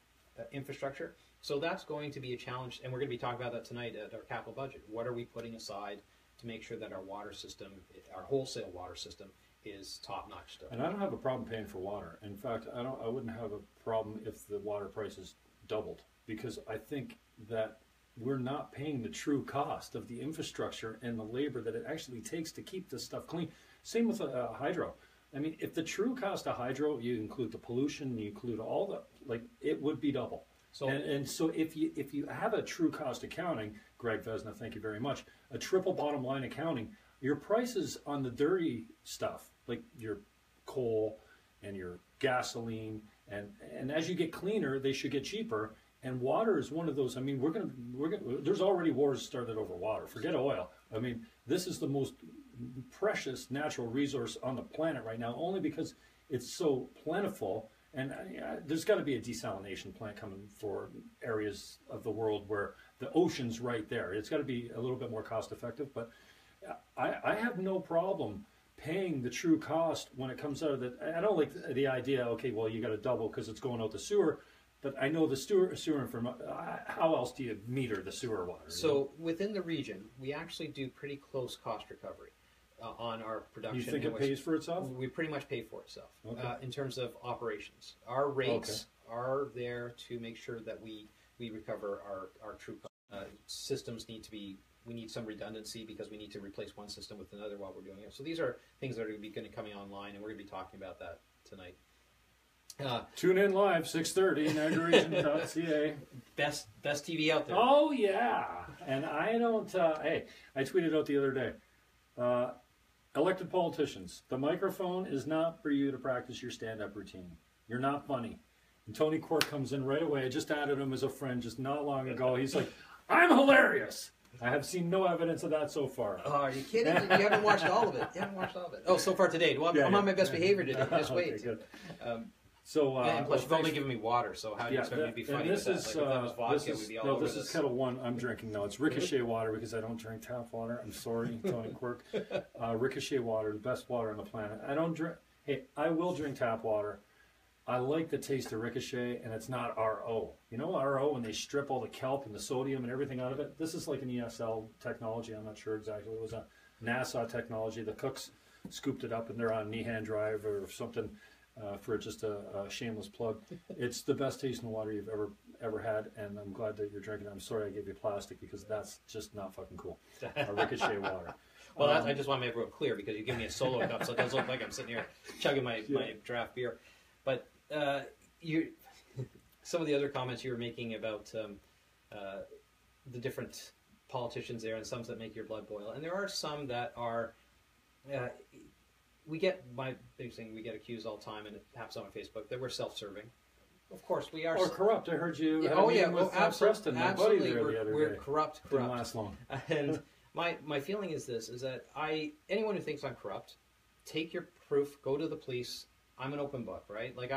infrastructure. So that's going to be a challenge, and we're going to be talking about that tonight at our capital budget. What are we putting aside to make sure that our water system, our wholesale water system, is top-notch stuff? And I don't have a problem paying for water. In fact, I wouldn't have a problem if the water prices doubled, because I think that we're not paying the true cost of the infrastructure and the labor that it actually takes to keep this stuff clean. Same with hydro. If the true cost of hydro, you include the pollution, you include all it would be double. So so if you have a true cost accounting, Greg Vesna, thank you very much, a triple bottom line accounting, your prices on the dirty stuff, like your coal and your gasoline, and as you get cleaner, they should get cheaper. And water is one of those. We're gonna. There's already wars started over water. Forget oil. This is the most precious natural resource on the planet right now, only because it's so plentiful. And there's got to be a desalination plant coming for areas of the world where the ocean's right there. It's got to be a little bit more cost effective, but I have no problem paying the true cost when it comes out of the. I don't like the idea, okay, well, you got to double because it's going out the sewer, but I know the sewer from, how else do you meter the sewer water? So within the region, we actually do pretty close cost recovery on our production. You think it pays for itself? We pretty much pay for itself Okay. in terms of operations. Our rates are there to make sure that we recover our true cost. Systems need to be, we need some redundancy because we need to replace one system with another while we're doing it. So these are things that are going to be coming online, and we're going to be talking about that tonight. Tune in live, 6:30, NiagaraRegion.ca. Best TV out there. Oh, yeah. And I don't, hey, I tweeted out the other day, elected politicians, the microphone is not for you to practice your stand-up routine. You're not funny. And Tony Quirk comes in right away. I just added him as a friend just not long ago. He's like, I'm hilarious. I have seen no evidence of that so far. Oh, are you kidding? You haven't watched all of it. You haven't watched all of it. Oh, so far today. Well, I'm on my best behavior today. Just wait. Okay, good. And plus, you've only given me water, so how do you expect me to be funny with that? Like, if that was vodka, we'd be all over this is Kettle One I'm drinking now. It's Ricochet water because I don't drink tap water. I'm sorry, Tony Quirk. Ricochet water, the best water on the planet. I don't drink. Hey, I will drink tap water. I like the taste of Ricochet, and it's not RO. You know RO, when they strip all the kelp and the sodium and everything out of it? This is like an ESL technology. I'm not sure exactly. It was a NASA technology. The cooks scooped it up, and they're on knee-hand drive or something for just a shameless plug. It's the best tasting water you've ever had, and I'm glad that you're drinking it. I'm sorry I gave you plastic because that's just not fucking cool. Ricochet water. Well, I just want to make it real clear because you give me a solo cup, so it does look like I'm sitting here chugging my draft beer. But some of the other comments you were making about the different politicians there, and some that make your blood boil, and there are some that are. We get my big thing. We get accused all the time, and it happens on Facebook that we're self-serving. Of course, we are. Or corrupt. I heard you. Absolutely. My buddy there the other we're day. corrupt. Didn't last long. And my feeling is this: is that anyone who thinks I'm corrupt, take your proof, go to the police. I'm an open book, right? Like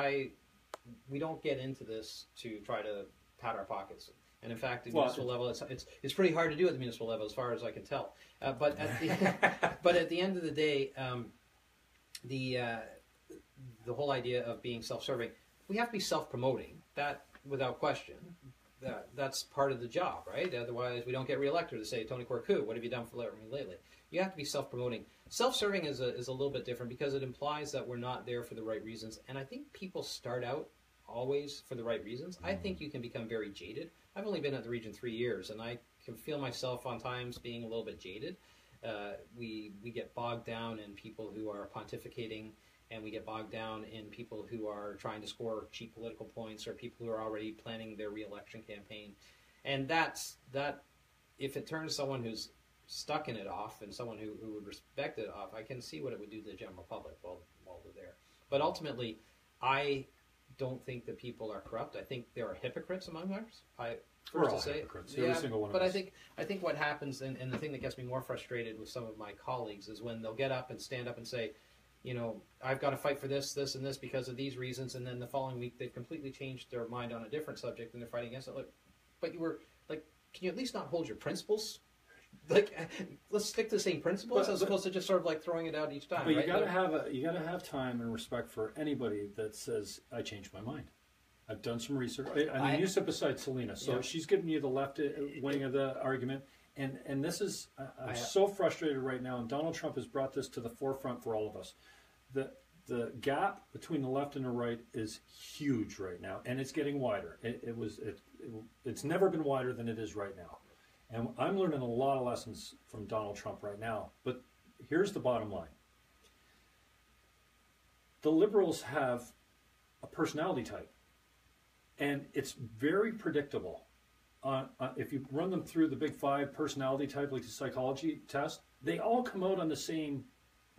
we don't get into this to try to pat our pockets. And in fact, at the municipal level, it's pretty hard to do at the municipal level, as far as I can tell. But at the end of the day, the whole idea of being self-serving, we have to be self-promoting. That, without question, that's part of the job, right? Otherwise, we don't get reelected to say, Tony Quirk, what have you done for me lately? You have to be self-promoting. Self-serving is a little bit different because it implies that we're not there for the right reasons. And I think people start out always for the right reasons. I think you can become very jaded. I've only been at the region 3 years, and I can feel myself on times being a little bit jaded. We get bogged down in people who are pontificating, and we get bogged down in people who are trying to score cheap political points, or people who are already planning their re-election campaign. And that if it turns someone who's stuck in it off, and someone who would respect it off, I can see what it would do to the general public while they're there. But ultimately, I don't think that people are corrupt. I think there are hypocrites among us. We're all hypocrites. Every single one of us. I think what happens, and the thing that gets me more frustrated with some of my colleagues, is when they'll get up and stand up and say, you know, I've got to fight for this, this, and this because of these reasons, and then the following week they've completely changed their mind on a different subject and they're fighting against it. But you were like, can you at least not hold your principles? Like, let's stick to the same principles as opposed to just sort of like throwing it out each time. But right? you gotta have time and respect for anybody that says, I changed my mind. I've done some research. I mean, you sit beside Selena, so she's giving you the left wing of the argument. And this is, I'm so frustrated right now, and Donald Trump has brought this to the forefront for all of us. The gap between the left and the right is huge right now, and it's getting wider. It's never been wider than it is right now. And I'm learning a lot of lessons from Donald Trump right now. But here's the bottom line. The liberals have a personality type, and it's very predictable. If you run them through the big 5 personality type, like the psychology test, they all come out on the same.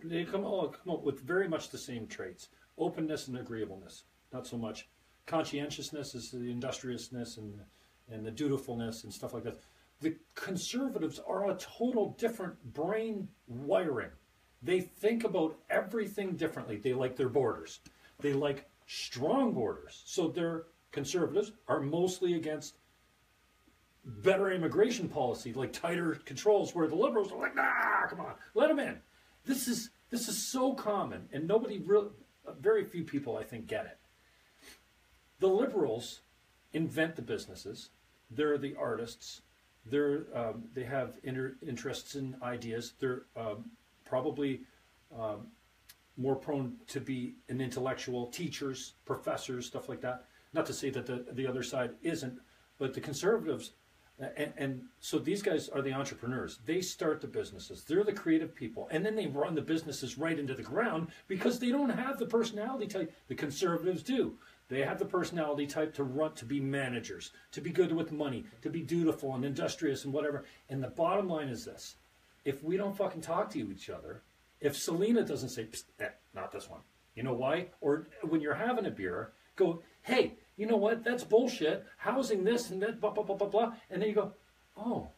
They come out with very much the same traits: openness and agreeableness. Not so much conscientiousness is the industriousness and the dutifulness and stuff like that. The conservatives are a total different brain wiring. They think about everything differently. They like their borders. They like strong borders. So their Conservatives are mostly against better immigration policy, like tighter controls, where the Liberals are like, nah, come on, let them in. This is so common, and very few people, I think, get it. The Liberals invent the businesses. They're the artists. They have interests and ideas. They're probably more prone to be an intellectual, teachers, professors, stuff like that. Not to say that the other side isn't, but the Conservatives, and so these guys are the entrepreneurs. They start the businesses. They're the creative people. And then they run the businesses right into the ground because they don't have the personality type. The Conservatives do. They have the personality type to be managers, to be good with money, to be dutiful and industrious and whatever. And the bottom line is this. If we don't fucking talk to each other, if Selena doesn't say, not this one, you know why? Or when you're having a beer, go, hey, you know what? That's bullshit. Housing this and that, blah, blah, blah, blah, blah. And then you go, oh.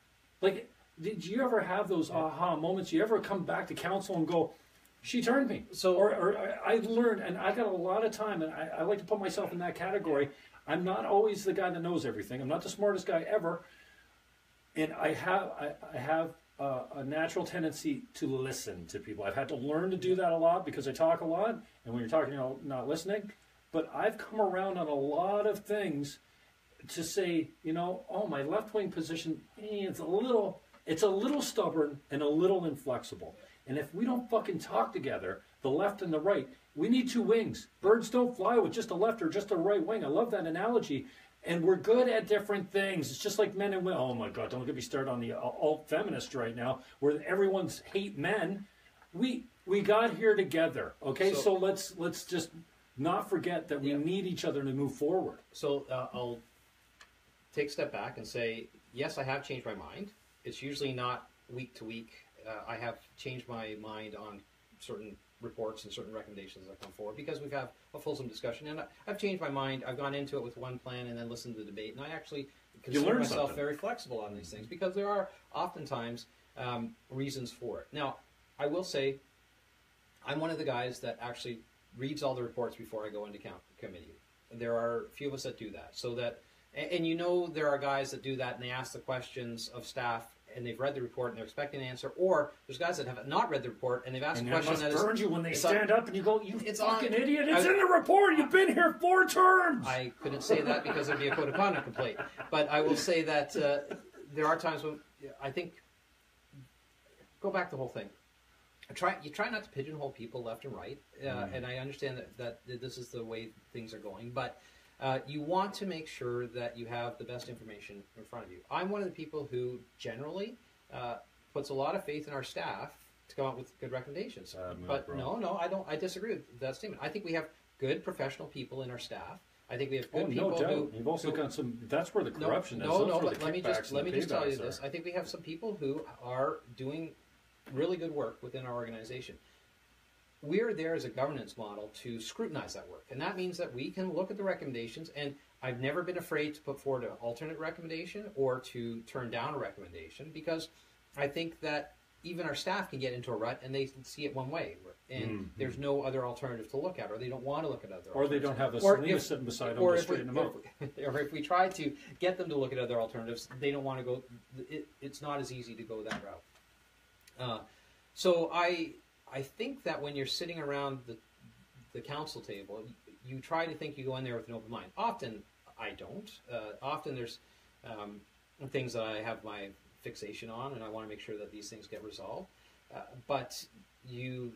Like, did you ever have those aha moments? You ever come back to council and go, she turned me. So, or I learned, and I got a lot of time, and I like to put myself in that category. I'm not always the guy that knows everything. I'm not the smartest guy ever. And I have a natural tendency to listen to people. I've had to learn to do that a lot because I talk a lot, and when you're talking, you're not listening. But I've come around on a lot of things to say, my left-wing position, it's a little stubborn and a little inflexible. And if we don't fucking talk together, the left and the right, we need two wings. Birds don't fly with just a left or just a right wing. I love that analogy. And we're good at different things. It's just like men and women. Oh my God, don't get me started on the alt-feminist right now, where everyone's hate men. We got here together, okay? So let's just not forget that we need each other to move forward. So I'll take a step back and say, yes, I have changed my mind. It's usually not week to week. I have changed my mind on certain reports and certain recommendations that come forward because we've had a fulsome discussion. And I've changed my mind. I've gone into it with one plan and then listened to the debate. And I actually consider myself very flexible on these things because there are oftentimes reasons for it. Now, I will say I'm one of the guys that actually reads all the reports before I go into committee. There are a few of us that do that. So that, and there are guys that do that and they ask the questions of staff and they've read the report and they're expecting an answer, or there's guys that have not read the report and they've asked a question that burns you when they stand up and you go, you fucking idiot, it's in the report, you've been here 4 terms! I couldn't say that because there'd be a code of conduct complaint. But I will say that there are times when I think, go back to the whole thing. You try not to pigeonhole people left and right, and I understand that this is the way things are going, but you want to make sure that you have the best information in front of you. I'm one of the people who generally puts a lot of faith in our staff to come up with good recommendations. But no, I don't. I disagree with that statement. I think we have good professional people in our staff. I think we have good people who... You've also got some... That's where the corruption is. But let me just tell you this. I think we have some people who are doing really good work within our organization. We're there as a governance model to scrutinize that work. And that means that we can look at the recommendations, and I've never been afraid to put forward an alternate recommendation or to turn down a recommendation, because I think that even our staff can get into a rut and they see it one way. And there's no other alternative to look at, or they don't want to look at other alternatives. Or they don't have a Selena sitting beside them to straighten them out. Or if we try to get them to look at other alternatives, they don't want to go. It's not as easy to go that route. So I think that when you're sitting around the council table, you try to think you go in there with an open mind. Often I don't. Often there's things that I have my fixation on, and I want to make sure that these things get resolved. But you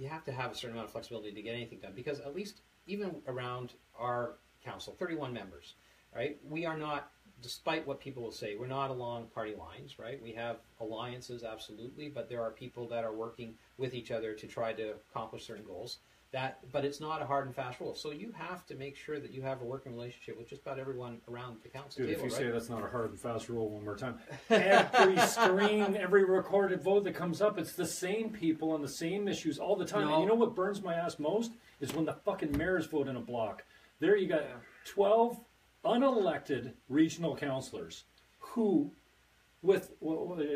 have to have a certain amount of flexibility to get anything done, because at least even around our council, 31 members, right? We are not, despite what people will say, we're not along party lines, right? We have alliances, absolutely, but there are people that are working with each other to try to accomplish certain goals. But it's not a hard and fast rule. So you have to make sure that you have a working relationship with just about everyone around the council table. If you say that's not a hard and fast rule one more time, every screen, every recorded vote that comes up, it's the same people on the same issues all the time. And you know what burns my ass most is when the fucking mayors vote in a block. There you got 12 unelected regional councillors who with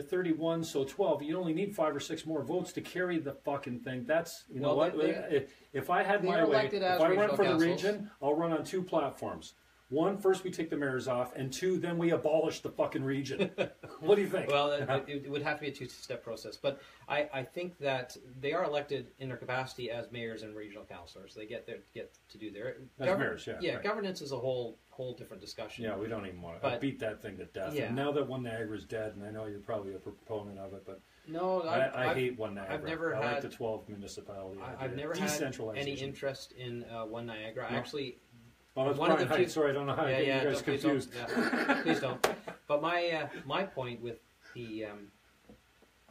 31, so 12, you only need 5 or 6 more votes to carry the fucking thing. That's, you know what, if I had my way, if I run for the region, I'll run on 2 platforms. 1, first we take the mayors off, and 2, then we abolish the fucking region. What do you think? Well, it would have to be a 2-step process, but I think that they are elected in their capacity as mayors and regional councillors. They get to do their mayors, yeah. Right. Governance is a whole different discussion. Yeah, we don't even want to. I beat that thing to death. Yeah. And now that One Niagara is dead, and I know you're probably a proponent of it, but no, I hate One Niagara. I've never I had like the 12 municipality. I've never had any interest in One Niagara. No. Actually. Oh, that's Brian Heights. Sorry, I don't know how you guys confused. Please don't. But my point with the, I'm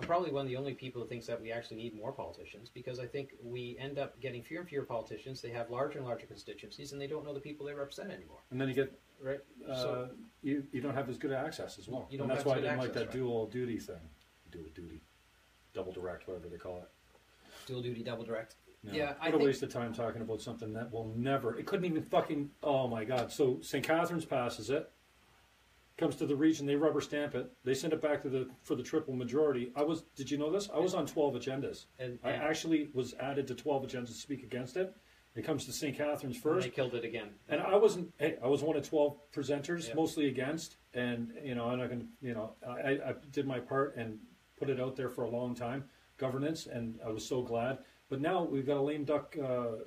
probably one of the only people who thinks that we actually need more politicians, because I think we end up getting fewer and fewer politicians. They have larger and larger constituencies, and they don't know the people they represent anymore. And then you get you don't have as good access as well. And that's why I didn't like that dual duty thing. Dual duty, double direct, whatever they call it. Dual duty, double direct. No. Yeah, what a waste of time talking about something that will never. It couldn't even fucking. Oh my God! So St. Catharines passes it, comes to the region, they rubber stamp it, they send it back to for the triple majority. Did you know this? I was on 12 agendas. I actually was added to 12 agendas to speak against it. It comes to St. Catharines first. And they killed it again. And I wasn't. Hey, I was one of 12 presenters, mostly against, and I did my part and put it out there for a long time. Governance, and I was so glad. But now we've got a lame duck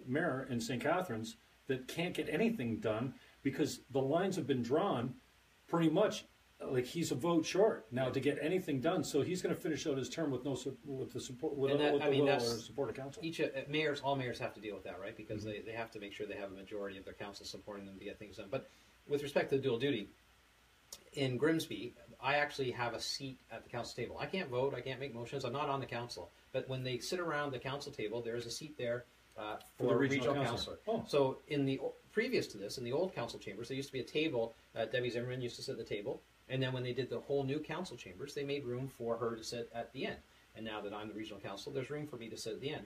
mayor in St. Catharines that can't get anything done because the lines have been drawn pretty much like he's a vote short now to get anything done. So he's going to finish out his term with the support of council. All mayors have to deal with that, right? Because they have to make sure they have a majority of their council supporting them to get things done. But with respect to the dual duty, in Grimsby, I actually have a seat at the council table. I can't vote, I can't make motions, I'm not on the council. But when they sit around the council table, there is a seat there for the regional councillor. Oh. So previous to this, in the old council chambers, there used to be a table. Debbie Zimmerman used to sit at the table. And then when they did the whole new council chambers, they made room for her to sit at the end. And now that I'm the regional council, there's room for me to sit at the end.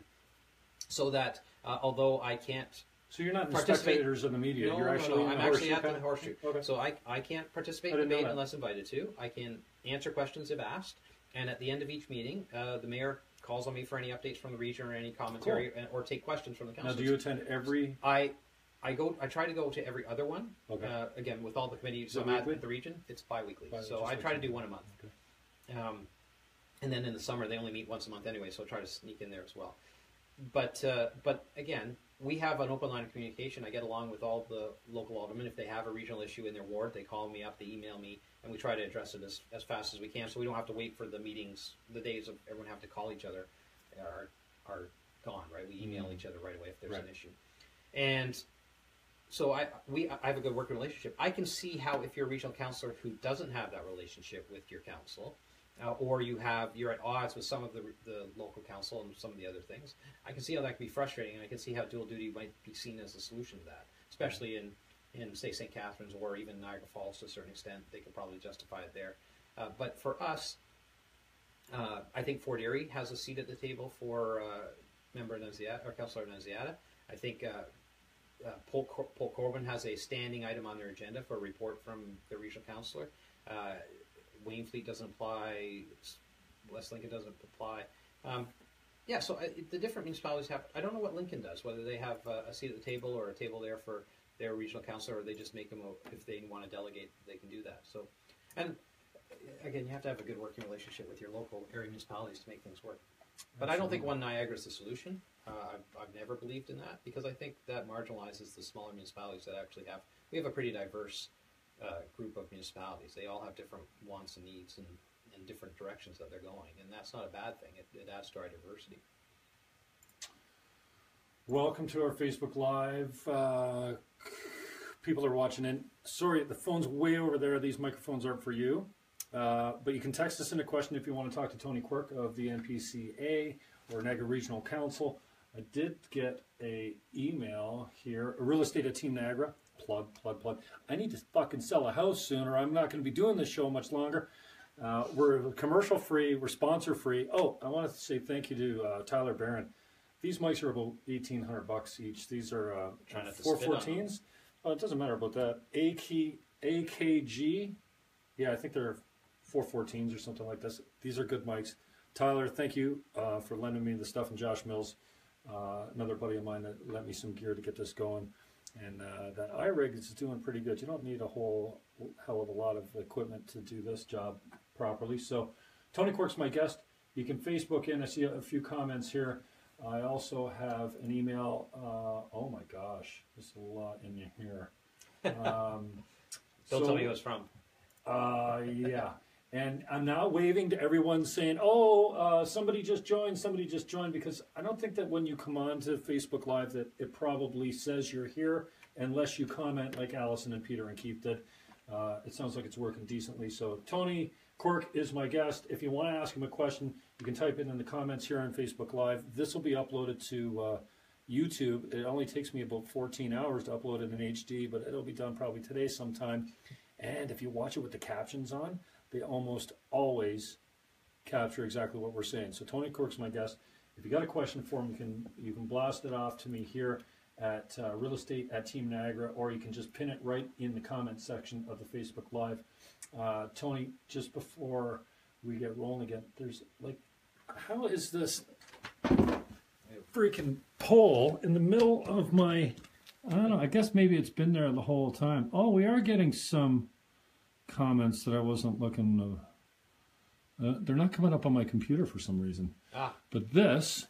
So that although I can't So you're not the spectators of the media. No, you're actually I'm actually at the horseshoe. Okay. So I can't participate in debate unless invited to. I can answer questions if asked. And at the end of each meeting, the mayor calls on me for any updates from the region or any commentary or take questions from the council. Now, do you attend every? I try to go to every other one. Okay. Again, with all the committees I'm at the region, it's bi-weekly. So I try to do one a month. Okay. And then in the summer, they only meet once a month anyway, so I try to sneak in there as well. But again, we have an open line of communication. I get along with all the local aldermen. If they have a regional issue in their ward, they call me up, they email me, and we try to address it as fast as we can, so we don't have to wait for the meetings. The days of everyone have to call each other are gone, right? We email each other right away if there's an issue. And so I have a good working relationship. I can see how if you're a regional councillor who doesn't have that relationship with your council, or you're at odds with some of the local council and some of the other things, I can see how that can be frustrating, and I can see how dual duty might be seen as a solution to that, especially in say St. Catharines or even Niagara Falls to a certain extent. They could probably justify it there. But for us, I think Fort Erie has a seat at the table for member Nunziata, or Councillor Nunziata. I think Paul Corbin has a standing item on their agenda for a report from the regional councillor. Wainfleet doesn't apply. West Lincoln doesn't apply. So the different municipalities have. I don't know what Lincoln does. Whether they have a seat at the table or a table there for their regional councillor, or they just make them. If they want to delegate, they can do that. So, and again, you have to have a good working relationship with your local area municipalities to make things work. But I don't think One Niagara is the solution. I've never believed in that, because I think that marginalizes the smaller municipalities that actually have. We have a pretty diverse group of municipalities. They all have different wants and needs and different directions that they're going, and that's not a bad thing. It adds to our diversity. Welcome to our Facebook Live. People are watching in. Sorry, the phone's way over there. These microphones aren't for you. But you can text us in a question if you want to talk to Tony Quirk of the NPCA or Niagara Regional Council. I did get a email here. A real estate at Team Niagara. Plug. I need to fucking sell a house soon, or I'm not going to be doing this show much longer. We're commercial free. We're sponsor free. Oh, I want to say thank you to Tyler Barron. These mics are about $1,800 each. These are 414s. Oh, it doesn't matter about that. AKG. Yeah, I think they're 414s or something like this. These are good mics. Tyler, thank you for lending me the stuff, and Josh Mills, another buddy of mine that lent me some gear to get this going. And that iRig is doing pretty good. You don't need a whole hell of a lot of equipment to do this job properly. So Tony Quirk's my guest. You can Facebook in. I see a few comments here. I also have an email. Oh my gosh, there's a lot in here. Don't tell me who it's from. Yeah. And I'm now waving to everyone saying, oh, somebody just joined, because I don't think that when you come on to Facebook Live that it probably says you're here unless you comment like Allison and Peter and Keith did. It sounds like it's working decently. So Tony Quirk is my guest. If you want to ask him a question, you can type it in the comments here on Facebook Live. This will be uploaded to YouTube. It only takes me about 14 hours to upload it in HD, but it'll be done probably today sometime. And if you watch it with the captions on, they almost always capture exactly what we're saying. So Tony Quirk's my guest. If you got a question for him, you can blast it off to me here at Real Estate at Team Niagara, or you can just pin it right in the comment section of the Facebook Live. Tony, just before we get rolling again, there's like, how is this freaking pole in the middle of my, I don't know, I guess maybe it's been there the whole time. Oh, we are getting some comments that I wasn't looking they're not coming up on my computer for some reason. But this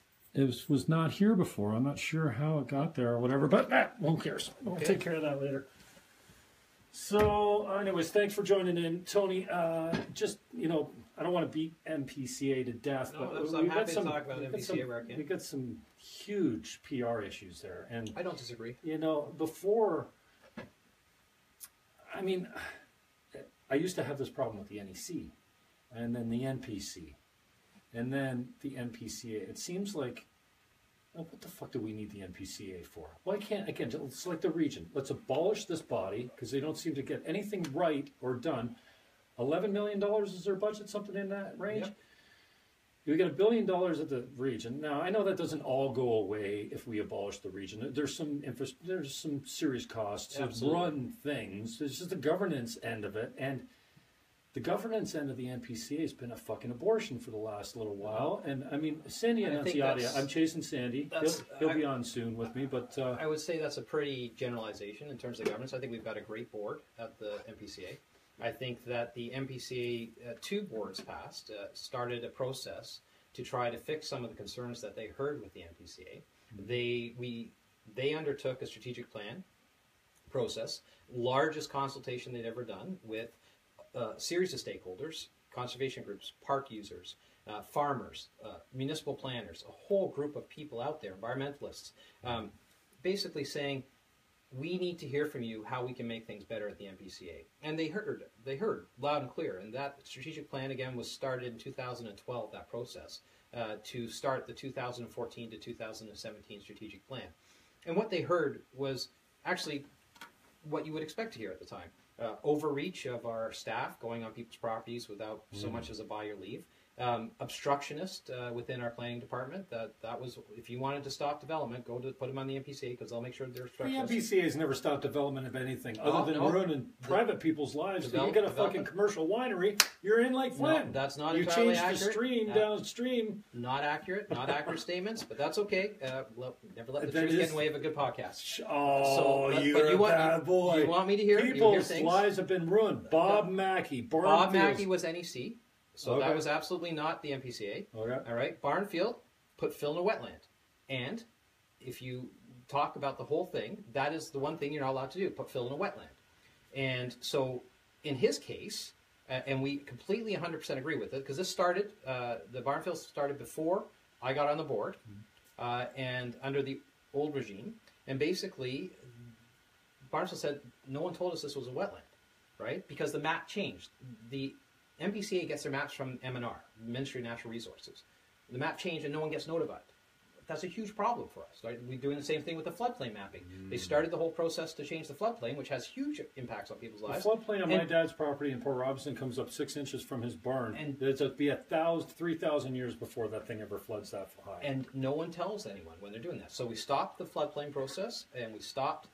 was not here before. I'm not sure how it got there or whatever, but who cares? We'll take care of that later. So anyways, thanks for joining in, Tony. Just, you know, I don't want to beat NPCA to death, No, but I'm happy to talk about NPCA. We got some huge PR issues there, and I don't disagree. You know, before, I mean, I used to have this problem with the NEC, and then the NPC, and then the NPCA. It seems like, what the fuck do we need the NPCA for? Why can't, again, it's like the region. Let's abolish this body, because they don't seem to get anything right or done. $11 million is their budget, something in that range? Yep. We got $1 billion at the region. Now, I know that doesn't all go away if we abolish the region. There's some serious costs to run things. There's just the governance end of it, and the governance end of the NPCA has been a fucking abortion for the last little while. And I mean, Sandy Annunciatia, I'm chasing Sandy. He'll be on soon with me, but I would say that's a pretty generalization in terms of governance. I think we've got a great board at the NPCA. I think that the NPCA, 2 boards passed, started a process to try to fix some of the concerns that they heard with the NPCA. Mm-hmm. They undertook a strategic plan process, largest consultation they'd ever done with a series of stakeholders, conservation groups, park users, farmers, municipal planners, a whole group of people out there, environmentalists, basically saying, we need to hear from you how we can make things better at the NPCA. And they heard loud and clear. And that strategic plan, again, was started in 2012, that process, to start the 2014 to 2017 strategic plan. And what they heard was actually what you would expect to hear at the time. Overreach of our staff going on people's properties without so much as a buy or leave. Obstructionist within our planning department. That was, if you wanted to stop development, put them on the NPCA, because they'll make sure they're obstructionist. The NPCA has never stopped development of anything other than ruining private people's lives. If you get a fucking commercial winery, you're in like Flynn. No, that's not entirely accurate. You change the stream downstream. Not accurate statements, but that's okay. Never let the truth get in the way of a good podcast. You're a bad boy. You want me to hear People's lives have been ruined. Bob Mackey. Bob Mackey was NEC. So that was absolutely not the NPCA. Okay. All right. Barnfield put fill in a wetland. And if you talk about the whole thing, that is the one thing you're not allowed to do, put fill in a wetland. And so in his case, and we completely 100% agree with it, because this started, the Barnfield started before I got on the board, and under the old regime. And basically, Barnfield said, no one told us this was a wetland, right? Because the map changed. The NPCA gets their maps from MNR, Ministry of Natural Resources. The map changed and no one gets notified. That's a huge problem for us. Right? We're doing the same thing with the floodplain mapping. They started the whole process to change the floodplain, which has huge impacts on people's lives. The floodplain on my dad's property in Port Robinson comes up 6 inches from his barn. And it'll be 3,000 years before that thing ever floods that high. And no one tells anyone when they're doing that. So we stopped the floodplain process, and we stopped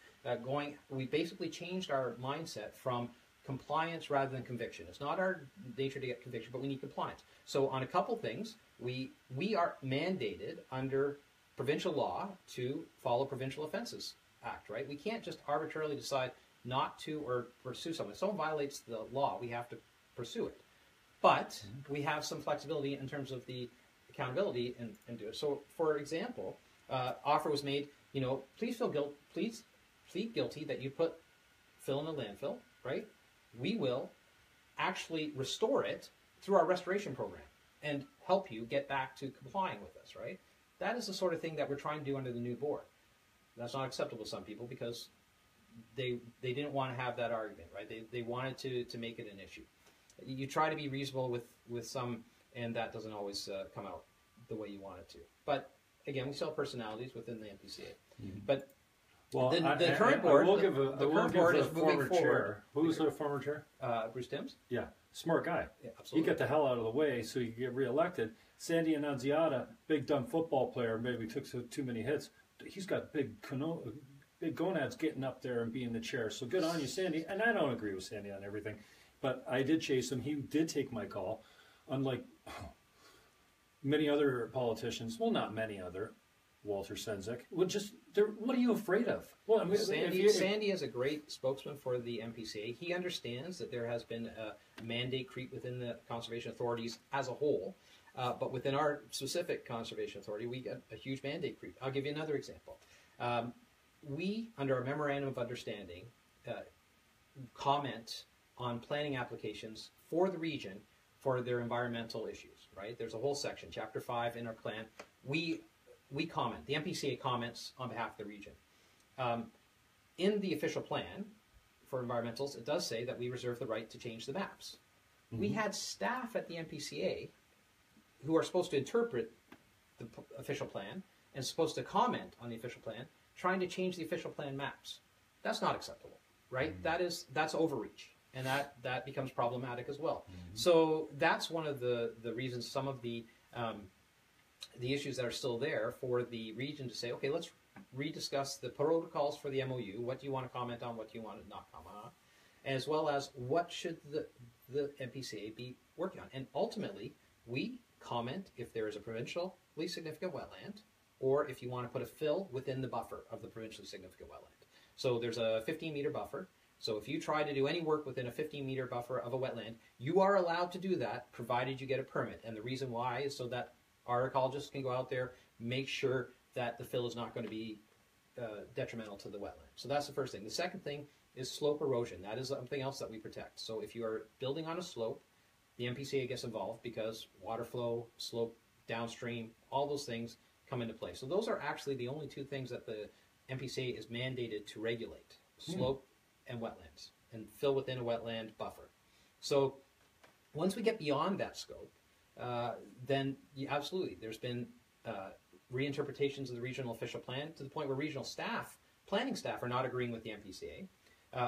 we basically changed our mindset from compliance rather than conviction. It's not our nature to get conviction, but we need compliance. So on a couple things, we are mandated under provincial law to follow Provincial Offences Act, right? We can't just arbitrarily decide not to or pursue someone. If someone violates the law, we have to pursue it. But we have some flexibility in terms of the accountability and do it. So, for example, offer was made, please plead guilty that you put fill in a landfill, right? We will actually restore it through our restoration program and help you get back to complying with us, right? That is the sort of thing that we're trying to do under the new board. That's not acceptable to some people because they didn't want to have that argument, right? They wanted to make it an issue. You try to be reasonable with some, and that doesn't always come out the way you want it to. But again, we still have personalities within the NPCA. Mm-hmm. But the current board, the current board is moving forward. Who's the former chair? Bruce Timms. Yeah, smart guy. Yeah, absolutely. You get the hell out of the way so you can get reelected. Sandy Annunziata, big dumb football player, maybe took too many hits. He's got big gonads getting up there and being the chair. So good on you, Sandy. And I don't agree with Sandy on everything, but I did chase him. He did take my call, unlike many other politicians. Well, not many other. Walter Sendzik. What are you afraid of? Well, I mean, Sandy is a great spokesman for the NPCA. He understands that there has been a mandate creep within the conservation authorities as a whole, but within our specific conservation authority, we get a huge mandate creep. I'll give you another example. We, under our memorandum of understanding, comment on planning applications for the region for their environmental issues. Right? There's a whole section, Chapter 5 in our plan. We comment. The NPCA comments on behalf of the region. In the official plan for environmentals, it does say that we reserve the right to change the maps. Mm-hmm. We had staff at the NPCA who are supposed to interpret the official plan and supposed to comment on the official plan, trying to change the official plan maps. That's not acceptable, right? Mm-hmm. That's overreach, and that becomes problematic as well. Mm-hmm. So that's one of the reasons some of the issues that are still there for the region to say, okay, let's rediscuss the protocols for the MOU. What do you want to comment on? What do you want to not comment on? As well as what should the NPCA be working on? And ultimately, we comment if there is a provincially significant wetland, or if you want to put a fill within the buffer of the provincially significant wetland. So there's a 15-meter buffer. So if you try to do any work within a 15-meter buffer of a wetland, you are allowed to do that, provided you get a permit. And the reason why is so that our ecologists can go out there, make sure that the fill is not going to be detrimental to the wetland. So that's the first thing. The second thing is slope erosion. That is something else that we protect. So if you are building on a slope, the NPCA gets involved because water flow, slope downstream, all those things come into play. So those are actually the only two things that the NPCA is mandated to regulate: slope and wetlands, and fill within a wetland buffer. So once we get beyond that scope, then absolutely, there's been reinterpretations of the regional official plan to the point where regional staff, planning staff, are not agreeing with the NPCA.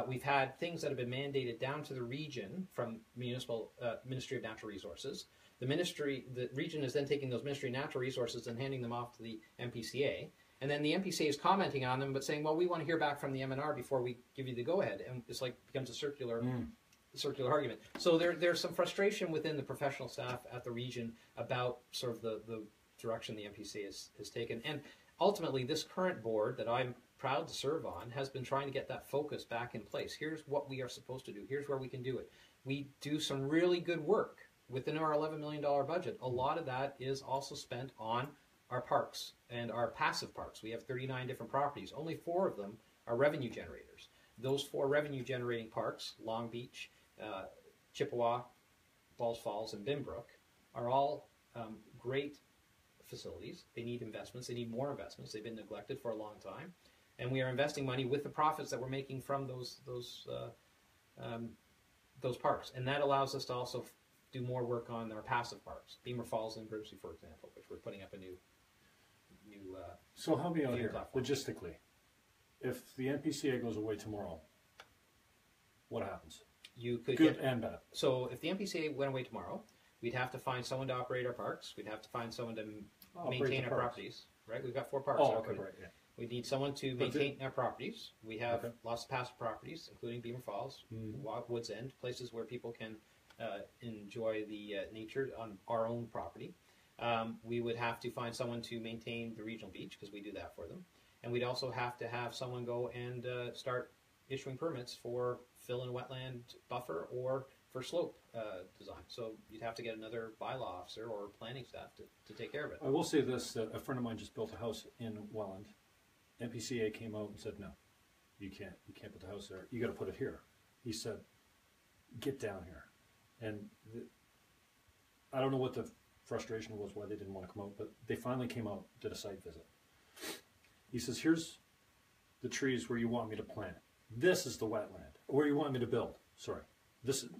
We've had things that have been mandated down to the region from municipal Ministry of Natural Resources. The region is then taking those Ministry of Natural Resources and handing them off to the NPCA. And then the NPCA is commenting on them, but saying, well, we want to hear back from the MNR before we give you the go-ahead. And it's like becomes a circular argument. So there's some frustration within the professional staff at the region about sort of the direction the NPCA has taken. And ultimately, this current board that I'm proud to serve on has been trying to get that focus back in place. Here's what we are supposed to do. Here's where we can do it. We do some really good work within our $11 million budget. A lot of that is also spent on our parks and our passive parks. We have 39 different properties. Only 4 of them are revenue generators. Those 4 revenue generating parks, Long Beach, Chippewa, Balls Falls, and Binbrook, are all great facilities. They need investments. They need more investments. They've been neglected for a long time. And we are investing money with the profits that we're making from those parks. And that allows us to also do more work on our passive parks, Beamer Falls and Grimsby, for example, which we're putting up a new so help me out here, platform. Logistically. If the NPCA goes away tomorrow, what happens? You could Good and bad. So if the NPCA went away tomorrow, we'd have to find someone to operate our parks. We'd have to find someone to maintain our properties. Right? We've got 4 parks. Oh, okay, right. Yeah. We need someone to maintain our properties. We have lots of passive properties, including Beaver Falls, Woods End, places where people can enjoy the nature on our own property. We would have to find someone to maintain the regional beach, because we do that for them. And we'd also have to have someone go and start issuing permits for fill-in wetland buffer or for slope design. So you'd have to get another bylaw officer or planning staff to take care of it. I will say this, that a friend of mine just built a house in Welland. NPCA came out and said, no, you can't put the house there. You got to put it here. He said, get down here. And I don't know what the frustration was, why they didn't want to come out, but they finally came out, did a site visit. He says, here's the trees where you want me to plant. This is the wetland, where you want me to build. Sorry.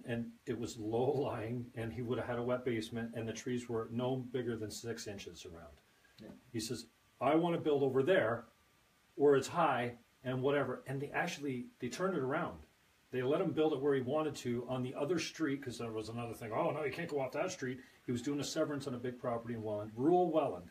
And it was low-lying, and he would have had a wet basement, and the trees were no bigger than 6 inches around. Yeah. He says, I want to build over there, where it's high, and whatever. And they turned it around. They let him build it where he wanted to on the other street, because there was another thing. Oh, no, you can't go off that street. He was doing a severance on a big property in Welland, rural Welland,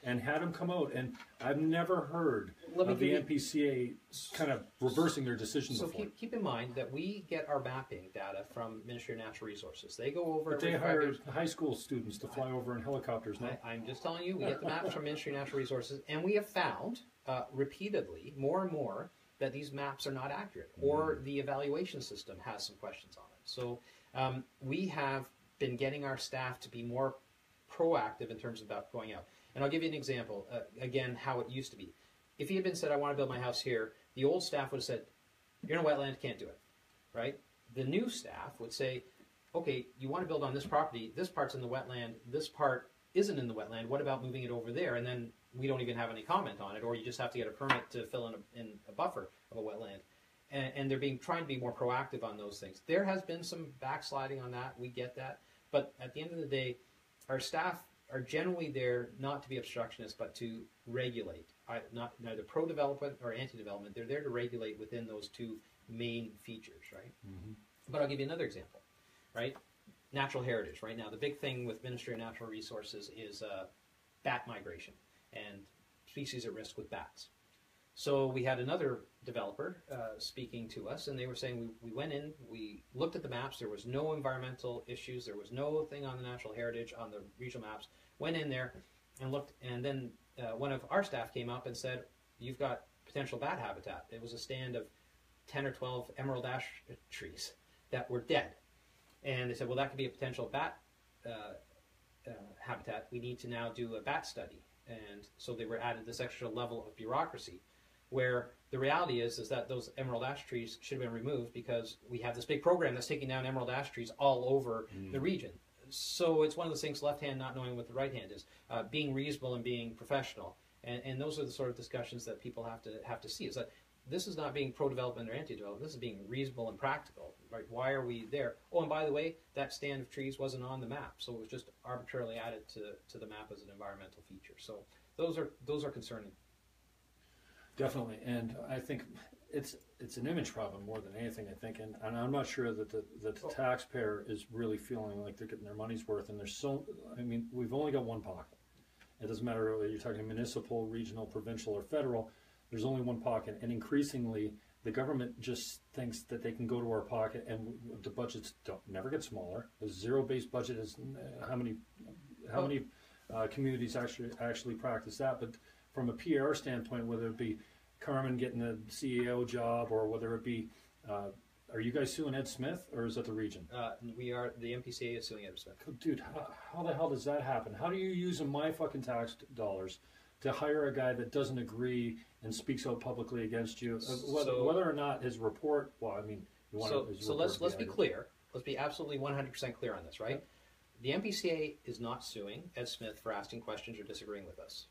and had him come out. And I've never heard of the NPCA kind of reversing their decision before. So keep in mind that we get our mapping data from Ministry of Natural Resources. They go over. But they hire high school students to fly over in helicopters. No? I'm just telling you, we get the maps from Ministry of Natural Resources, and we have found repeatedly, more and more, that these maps are not accurate, or the evaluation system has some questions on it. So we have been getting our staff to be more proactive in terms of about going out. And I'll give you an example, again, how it used to be. If he had been said, I want to build my house here, the old staff would have said, you're in a wetland, can't do it, right? The new staff would say, okay, you want to build on this property, this part's in the wetland, this part isn't in the wetland, what about moving it over there? And then we don't even have any comment on it, or you just have to get a permit to fill in a buffer of a wetland. And they're trying to be more proactive on those things. There has been some backsliding on that, we get that, but at the end of the day, our staff are generally there not to be obstructionists, but to regulate, neither pro-development or anti-development. They're there to regulate within those two main features, right? Mm-hmm. But I'll give you another example, right? Natural heritage. Right now, the big thing with Ministry of Natural Resources is bat migration and species at risk with bats. So we had another developer speaking to us, and they were saying we went in, we looked at the maps, there was no environmental issues, there was no thing on the natural heritage, on the regional maps, went in there and looked, and then one of our staff came up and said, you've got potential bat habitat. It was a stand of 10 or 12 emerald ash trees that were dead. And they said, well, that could be a potential bat habitat. We need to now do a bat study. And so they were added this extra level of bureaucracy, where the reality is that those emerald ash trees should have been removed because we have this big program that's taking down emerald ash trees all over the region. So it's one of those things, left hand not knowing what the right hand is, being reasonable and being professional. And those are the sort of discussions that people have to see, is that this is not being pro-development or anti-development, this is being reasonable and practical. Right? Why are we there? Oh, and by the way, that stand of trees wasn't on the map, so it was just arbitrarily added to the map as an environmental feature. So those are concerning. Definitely, and I think it's an image problem more than anything. I think, and I'm not sure that the taxpayer is really feeling like they're getting their money's worth. And we've only got one pocket. It doesn't matter whether you're talking municipal, regional, provincial, or federal. There's only one pocket, and increasingly the government just thinks that they can go to our pocket, and the budgets never get smaller. The zero-based budget is how many communities actually practice that, but from a PR standpoint, whether it be Carmen getting a CEO job, or whether it be, are you guys suing Ed Smith, or is that the region? We are. The NPCA is suing Ed Smith. Dude, how the hell does that happen? How do you use my fucking tax dollars to hire a guy that doesn't agree and speaks out publicly against you, whether or not his report? Well, I mean, let's be clear. Let's be absolutely 100% clear on this, right? The NPCA is not suing Ed Smith for asking questions or disagreeing with us.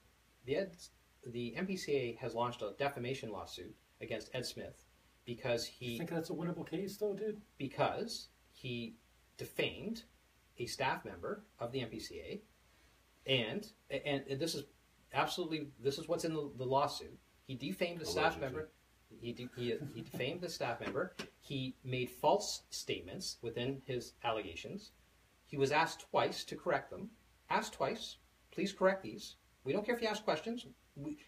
The NPCA has launched a defamation lawsuit against Ed Smith because he... You think that's a winnable case, though, dude? Because he defamed a staff member of the NPCA, and this is absolutely, this is what's in the lawsuit. He defamed a staff member. He defamed the staff member. He made false statements within his allegations. He was asked twice to correct them. Asked twice, please correct these. We don't care if you ask questions.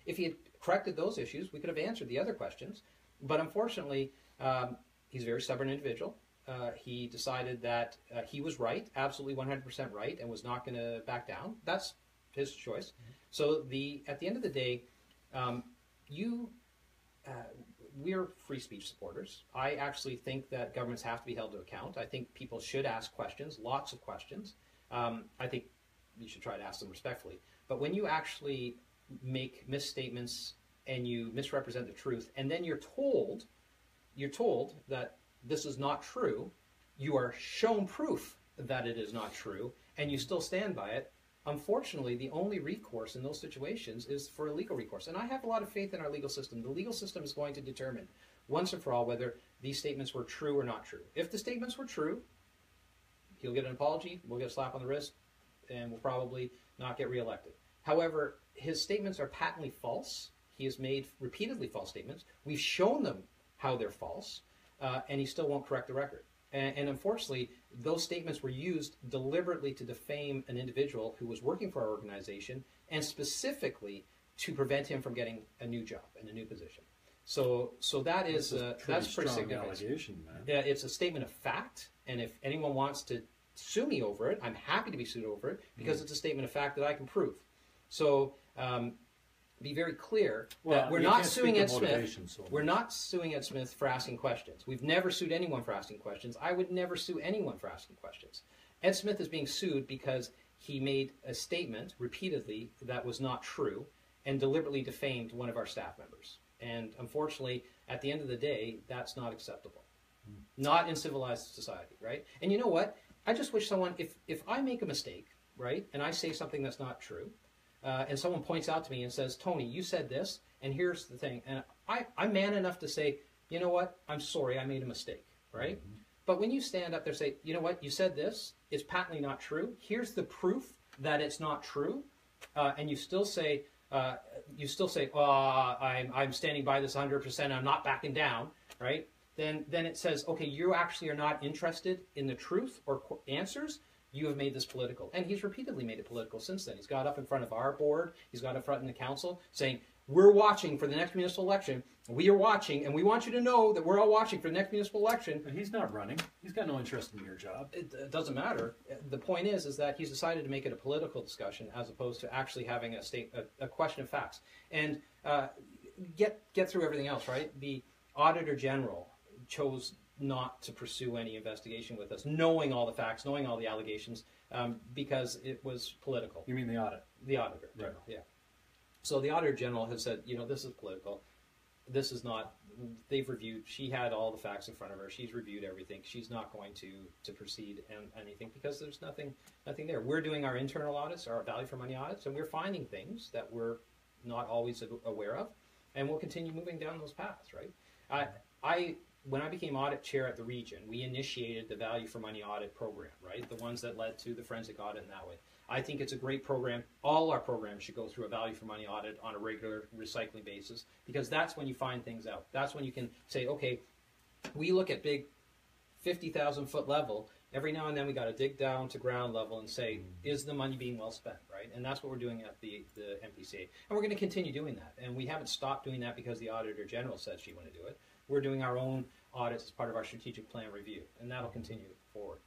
if he had corrected those issues, we could have answered the other questions. But unfortunately, he's a very stubborn individual. He decided that he was right, absolutely 100% right, and was not going to back down. That's his choice. Mm-hmm. So at the end of the day, we're free speech supporters. I actually think that governments have to be held to account. I think people should ask questions, lots of questions. I think you should try to ask them respectfully. But when you actually make misstatements and you misrepresent the truth, and then you're told that this is not true, you are shown proof that it is not true, and you still stand by it, unfortunately, the only recourse in those situations is for a legal recourse. And I have a lot of faith in our legal system. The legal system is going to determine once and for all whether these statements were true or not true. If the statements were true, he'll get an apology, we'll get a slap on the wrist, and we'll probably not get reelected. However, his statements are patently false. He has made repeatedly false statements. We've shown them how they're false, and he still won't correct the record. And unfortunately, those statements were used deliberately to defame an individual who was working for our organization, and specifically to prevent him from getting a new job and a new position. So that is that's pretty significant. Allegation, man. Yeah, it's a statement of fact, and if anyone wants to sue me over it, I'm happy to be sued over it because it's a statement of fact that I can prove. So be very clear that we're not suing Ed Smith. We're not suing Ed Smith for asking questions. We've never sued anyone for asking questions. I would never sue anyone for asking questions. Ed Smith is being sued because he made a statement repeatedly that was not true and deliberately defamed one of our staff members. And unfortunately, at the end of the day, that's not acceptable. Not in civilized society, right? And you know what? I just wish someone, if I make a mistake, right, and I say something that's not true, and someone points out to me and says, Tony, you said this, and here's the thing. And I'm man enough to say, you know what, I'm sorry, I made a mistake, right? Mm-hmm. But when you stand up there and say, you know what, you said this, it's patently not true, here's the proof that it's not true, and you still say, I'm standing by this 100%, I'm not backing down, right? Then it says, okay, you actually are not interested in the truth or answers. You have made this political. And he's repeatedly made it political since then. He's got up in front of our board, he's got up front in the council saying, we're watching for the next municipal election. We are watching, and we want you to know that we're all watching for the next municipal election. But he's not running. He's got no interest in your job. It doesn't matter. The point is that he's decided to make it a political discussion as opposed to actually having a question of facts. And get through everything else, right? The Auditor General chose not to pursue any investigation with us, knowing all the facts, knowing all the allegations, because it was political. You mean the audit? The Auditor General, yeah. So the Auditor General has said, you know, this is political. This is not, they've reviewed, she had all the facts in front of her. She's reviewed everything. She's not going to proceed and anything because there's nothing there. We're doing our internal audits, our value for money audits, and we're finding things that we're not always aware of, and we'll continue moving down those paths, right? When I became audit chair at the region, we initiated the value for money audit program, right? The ones that led to the forensic audit in that way. I think it's a great program. All our programs should go through a value for money audit on a regular recycling basis because that's when you find things out. That's when you can say, okay, we look at big 50,000 foot level. Every now and then we got to dig down to ground level and say, is the money being well spent, right? And that's what we're doing at the NPCA. And we're going to continue doing that. And we haven't stopped doing that because the Auditor General said she wanted to do it. We're doing our own audits as part of our strategic plan review, and that'll continue forward.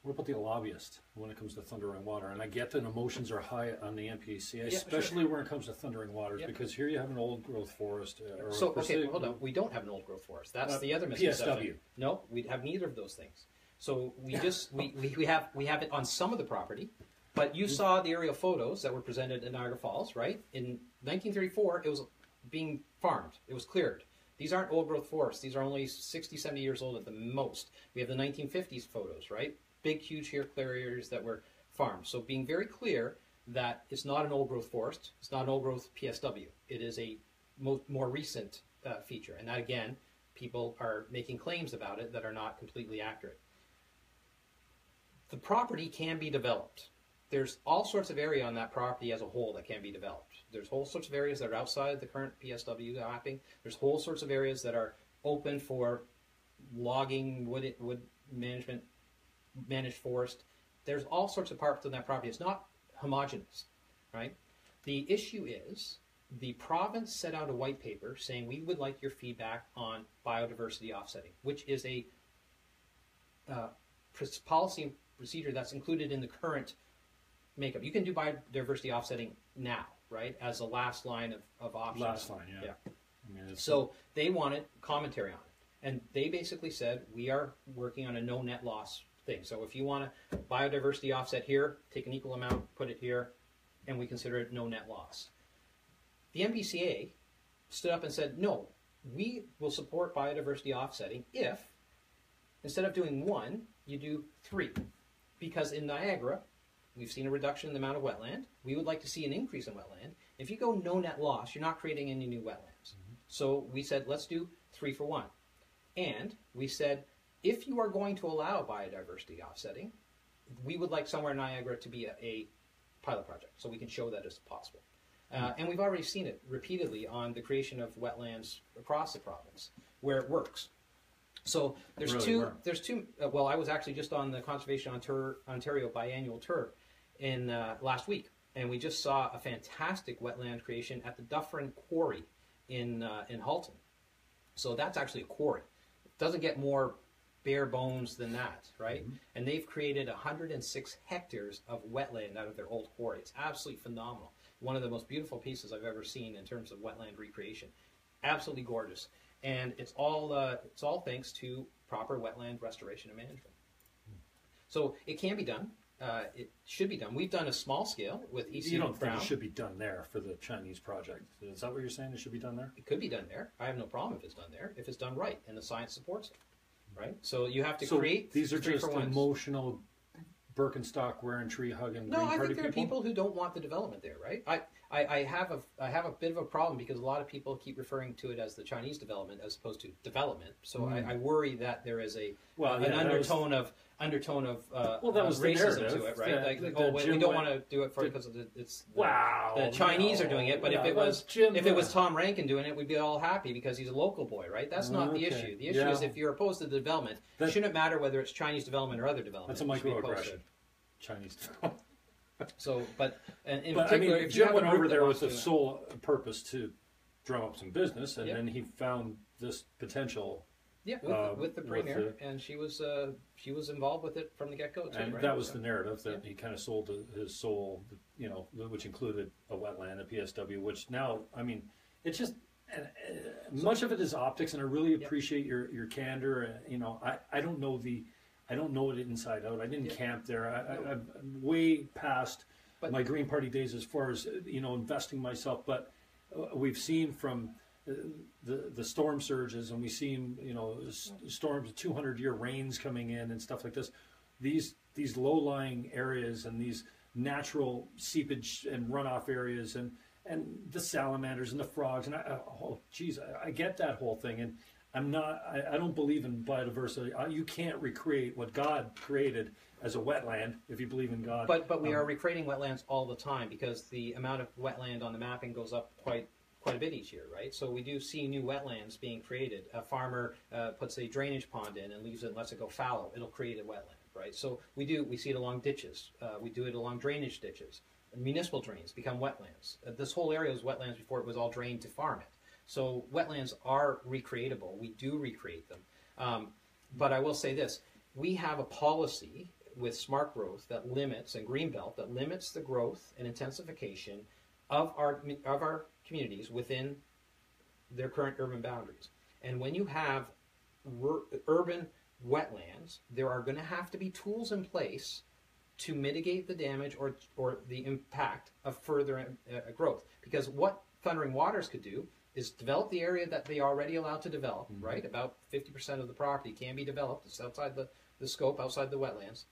What about the lobbyist when it comes to thundering water? And I get that emotions are high on the NPCA, especially when it comes to thundering waters, because here you have an old growth forest. Hold on. We don't have an old growth forest. That's the other misconception. PSW. No, we have neither of those things. So we just we have it on some of the property, but you saw the aerial photos that were presented in Niagara Falls, right? In 1934, it was being farmed. It was cleared. These aren't old growth forests. These are only 60, 70 years old at the most. We have the 1950s photos, right? Big, huge clear areas that were farmed. So being very clear that it's not an old growth forest. It's not an old growth PSW. It is a more recent feature. And that, again, people are making claims about it that are not completely accurate. The property can be developed. There's all sorts of area on that property as a whole that can be developed. There's whole sorts of areas that are outside the current PSW mapping. There's whole sorts of areas that are open for logging, wood management, managed forest. There's all sorts of parts of that property. It's not homogeneous, right? The issue is the province set out a white paper saying we would like your feedback on biodiversity offsetting, which is a policy and procedure that's included in the current makeup. You can do biodiversity offsetting now, right, as a last line of options. Last line, yeah. I mean, so they wanted commentary on it. And they basically said, we are working on a no net loss thing. So if you want to biodiversity offset here, take an equal amount, put it here, and we consider it no net loss. The NPCA stood up and said, no, we will support biodiversity offsetting if, instead of doing 1, you do 3. Because in Niagara, we've seen a reduction in the amount of wetland. We would like to see an increase in wetland. If you go no net loss, you're not creating any new wetlands. So we said, let's do 3 for 1. And we said, if you are going to allow biodiversity offsetting, we would like somewhere in Niagara to be a pilot project, so we can show that as possible. And we've already seen it repeatedly on the creation of wetlands across the province, where it works. So there's two. Well, I was actually just on the Conservation Ontario biannual tour in last week, and we just saw a fantastic wetland creation at the Dufferin Quarry in Halton. So that's actually a quarry. It doesn't get more bare bones than that, right? And they've created 106 hectares of wetland out of their old quarry. It's absolutely phenomenal. One of the most beautiful pieces I've ever seen in terms of wetland recreation. Absolutely gorgeous. And it's all thanks to proper wetland restoration and management. So it can be done. It should be done. We've done a small scale with EC You don't Brown. think it should be done there for the Chinese project? Is that what you're saying? It should be done there? It could be done there. I have no problem if it's done there, if it's done right and the science supports it, right? So you have to create these are three just for ones. emotional Birkenstock wearing, tree hugging No, Green I Party think there are people who don't want the development there, right? I have a bit of a problem because a lot of people keep referring to it as the Chinese development as opposed to development. So I worry that there is an undertone of racism to it, right? We don't want to do it because the Chinese are doing it. But if it was Tom Rankin doing it, we'd be all happy because he's a local boy, right? That's not the issue. The issue is if you're opposed to the development, it shouldn't matter whether it's Chinese development or other development. That's a microaggression. Chinese development. So, in but particular, I mean, if you Jim went over there with the to, sole purpose to drum up some business, and then he found this potential. Yeah, with the premier, and she was involved with it from the get-go too. And right? that was the narrative that he kind of sold his soul, which included a wetland, a PSW. Which now, I mean, it's just much of it is optics, and I really appreciate your candor. I don't know it inside out. I didn't camp there. I'm way past my Green Party days as far as investing myself. But we've seen from the storm surges, and we've seen storms, 200-year rains coming in and stuff like this. These low-lying areas and these natural seepage and runoff areas and the salamanders and the frogs and I get that whole thing, and I don't believe in biodiversity. You can't recreate what God created as a wetland if you believe in God. But we are recreating wetlands all the time because the amount of wetland on the mapping goes up quite a bit each year, right? So we do see new wetlands being created. A farmer puts a drainage pond in and leaves it and lets it go fallow. It'll create a wetland, right? So we see it along ditches. We do it along drainage ditches. Municipal drains become wetlands. This whole area was wetlands before it was all drained to farm it. So wetlands are recreatable. We do recreate them. But I will say this. We have a policy with smart growth that limits, and Greenbelt, that limits the growth and intensification of our communities within their current urban boundaries. And when you have urban wetlands, there are going to have to be tools in place to mitigate the damage or the impact of further growth. Because what Thundering Waters could do is develop the area that they are already allowed to develop, right? About 50% of the property can be developed. It's outside the scope, outside the wetlands.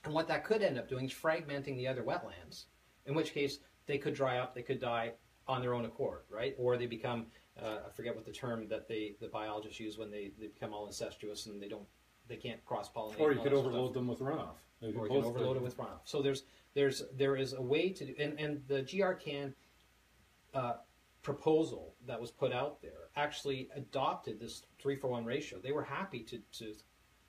And what that could end up doing is fragmenting the other wetlands, in which case they could dry up, they could die on their own accord, right? Or they become, I forget what the term that the biologists use when they become all incestuous and they can't cross-pollinate. Or you could overload them with runoff. Or you can overload it with runoff. So there is a way to do, and the GRCan proposal that was put out there actually adopted this 3-for-1 ratio. They were happy to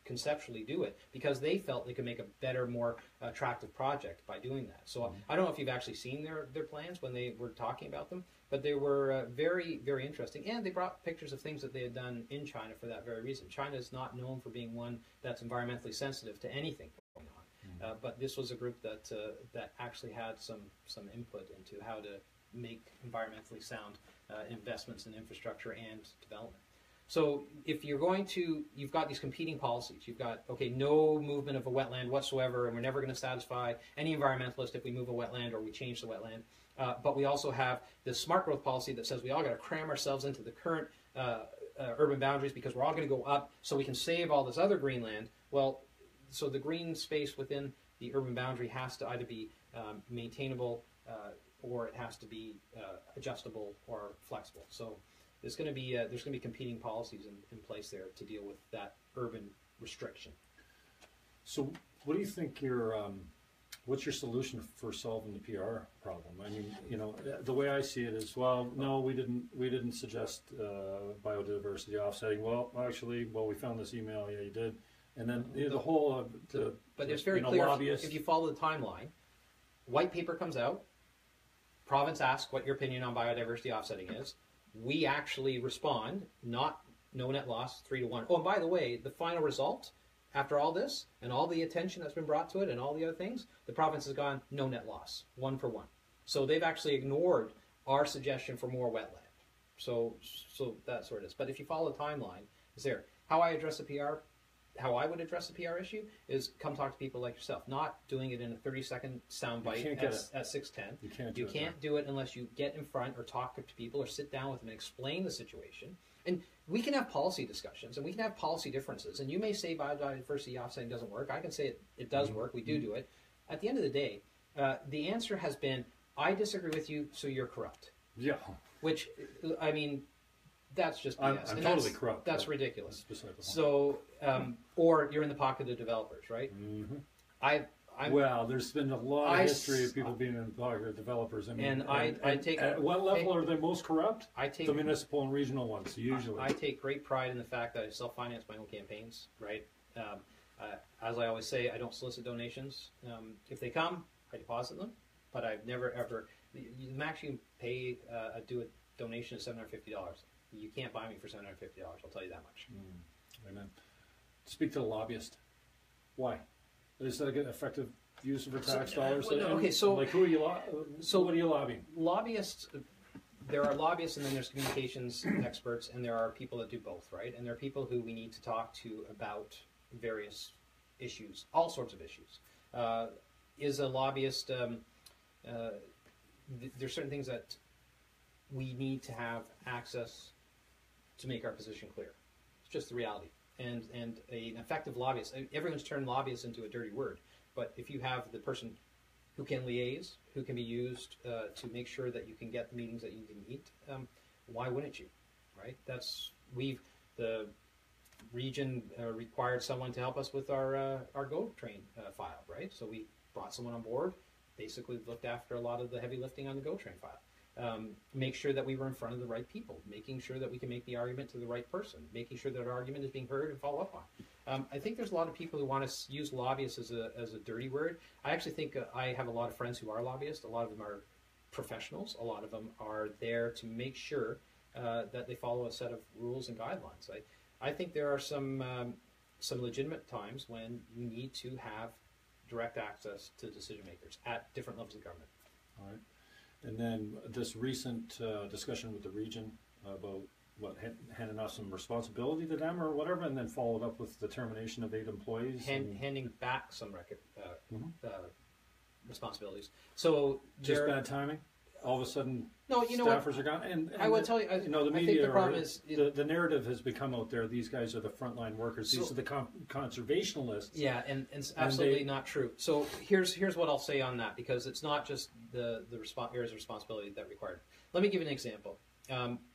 conceptually do it because they felt they could make a better, more attractive project by doing that. So I don't know if you've actually seen their plans when they were talking about them, but they were very, very interesting. And they brought pictures of things that they had done in China for that very reason. China is not known for being one that's environmentally sensitive to anything going on. But this was a group that actually had some input into how to make environmentally sound investments in infrastructure and development. So if you're going to, you've got these competing policies. You've got, okay, no movement of a wetland whatsoever, and we're never going to satisfy any environmentalist if we move a wetland or we change the wetland. But we also have this smart growth policy that says we all got to cram ourselves into the current urban boundaries because we're all going to go up so we can save all this other green land. Well, so the green space within the urban boundary has to either be maintainable or it has to be adjustable or flexible. So there's going to be competing policies in place there to deal with that urban restriction. So, what do you think what's your solution for solving the PR problem? I mean, you know, the way I see it is, well, no, we didn't suggest biodiversity offsetting. Well, actually, we found this email. Yeah, you did. And then the whole but it's very clear if you follow the timeline. White paper comes out. Province asks what your opinion on biodiversity offsetting is. We actually respond, not no net loss, 3-1. Oh, and by the way, the final result, after all this, and all the attention that's been brought to it, and all the other things, the province has gone no net loss, 1-for-1. So they've actually ignored our suggestion for more wetland. So that's where it is. But if you follow the timeline, it's there. How I address the PR, how I would address the PR issue is come talk to people like yourself, not doing it in a 30-second soundbite at 6:10. You can't do it unless you get in front or talk to people or sit down with them and explain the situation. And we can have policy discussions and we can have policy differences. And you may say biodiversity offsetting doesn't work. I can say it does work. We do it. At the end of the day, the answer has been, I disagree with you, so you're corrupt. Yeah. Which, I mean, that's just BS. I'm totally corrupt. That's ridiculous. So, or you're in the pocket of developers, right? Mm-hmm. Well, there's been a lot of history of people being in the pocket of developers. I mean, I take at what level are they most corrupt? I take the municipal and regional ones usually. I take great pride in the fact that I self-finance my own campaigns. Right. As I always say, I don't solicit donations. If they come, I deposit them, but I've never ever. The max you can pay do a donation is $750. You can't buy me for $750. I'll tell you that much. Amen. Speak to the lobbyist. Why? Is that a good effective use of our tax dollars? Okay, so like who are you? What are you lobbying? Lobbyists. There are lobbyists, and then there's communications experts, and there are people that do both, right? And there are people who we need to talk to about various issues, all sorts of issues. Is a lobbyist? There's certain things that we need to have access to make our position clear. It's just the reality. And an effective lobbyist, everyone's turned lobbyists into a dirty word, but if you have the person who can liaise, who can be used to make sure that you can get the meetings that you need to meet, why wouldn't you, right? The region required someone to help us with our GO train file, right? So we brought someone on board, basically looked after a lot of the heavy lifting on the GO train file. Make sure that we were in front of the right people, making sure that we can make the argument to the right person, making sure that our argument is being heard and followed up on. I think there's a lot of people who want to use lobbyists as a dirty word. I actually think I have a lot of friends who are lobbyists. A lot of them are professionals. A lot of them are there to make sure that they follow a set of rules and guidelines. I think there are some legitimate times when you need to have direct access to decision makers at different levels of government. All right. And then this recent discussion with the region about handing off some responsibility to them or whatever, and then followed up with the termination of 8 employees. Handing back some responsibilities. So just bad timing. All of a sudden, no, you know staffers are gone. And I will tell you, the media. The narrative has become out there. These guys are the frontline workers. These are the conservationists. Yeah, and it's absolutely not true. So here's what I'll say on that, because it's not just the areas of responsibility that required. Let me give you an example.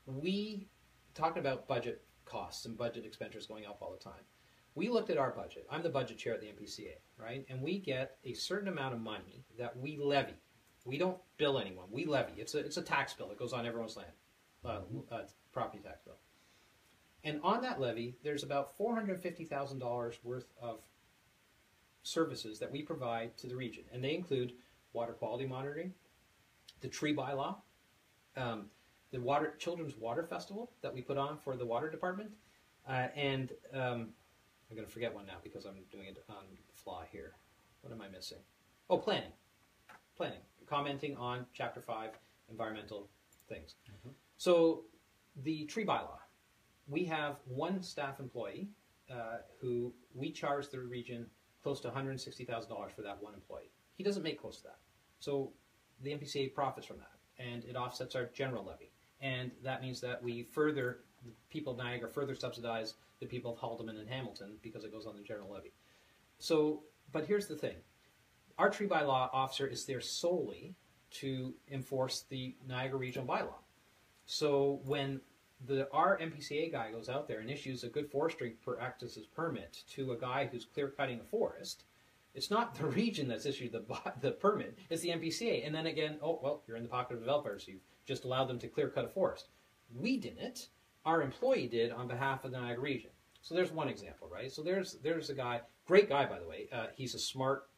We talking about budget costs and budget expenditures going up all the time. We looked at our budget. I'm the budget chair at the NPCA, right? And we get a certain amount of money that we levy. We don't bill anyone. We levy. It's a tax bill. It goes on everyone's land, property tax bill. And on that levy, there's about $450,000 worth of services that we provide to the region, and they include water quality monitoring, the tree bylaw, Children's Water Festival that we put on for the water department, and I'm going to forget one now because I'm doing it on the fly here. What am I missing? Oh, planning, commenting on Chapter 5 environmental things. Mm-hmm. So the tree bylaw, we have one staff employee who we charge the region close to $160,000 for that one employee. He doesn't make close to that. So the NPCA profits from that, and it offsets our general levy. And that means that the people of Niagara further subsidize the people of Haldimand and Hamilton because it goes on the general levy. So, but here's the thing. Our tree bylaw officer is there solely to enforce the Niagara Regional bylaw. So when our NPCA guy goes out there and issues a good forestry practices permit to a guy who's clear cutting a forest, it's not the region that's issued the permit, it's the NPCA. And then again, oh, well, you're in the pocket of developers. You've just allowed them to clear cut a forest. We didn't. Our employee did on behalf of the Niagara region. So there's one example, right? So there's a guy, great guy, by the way. He's a smart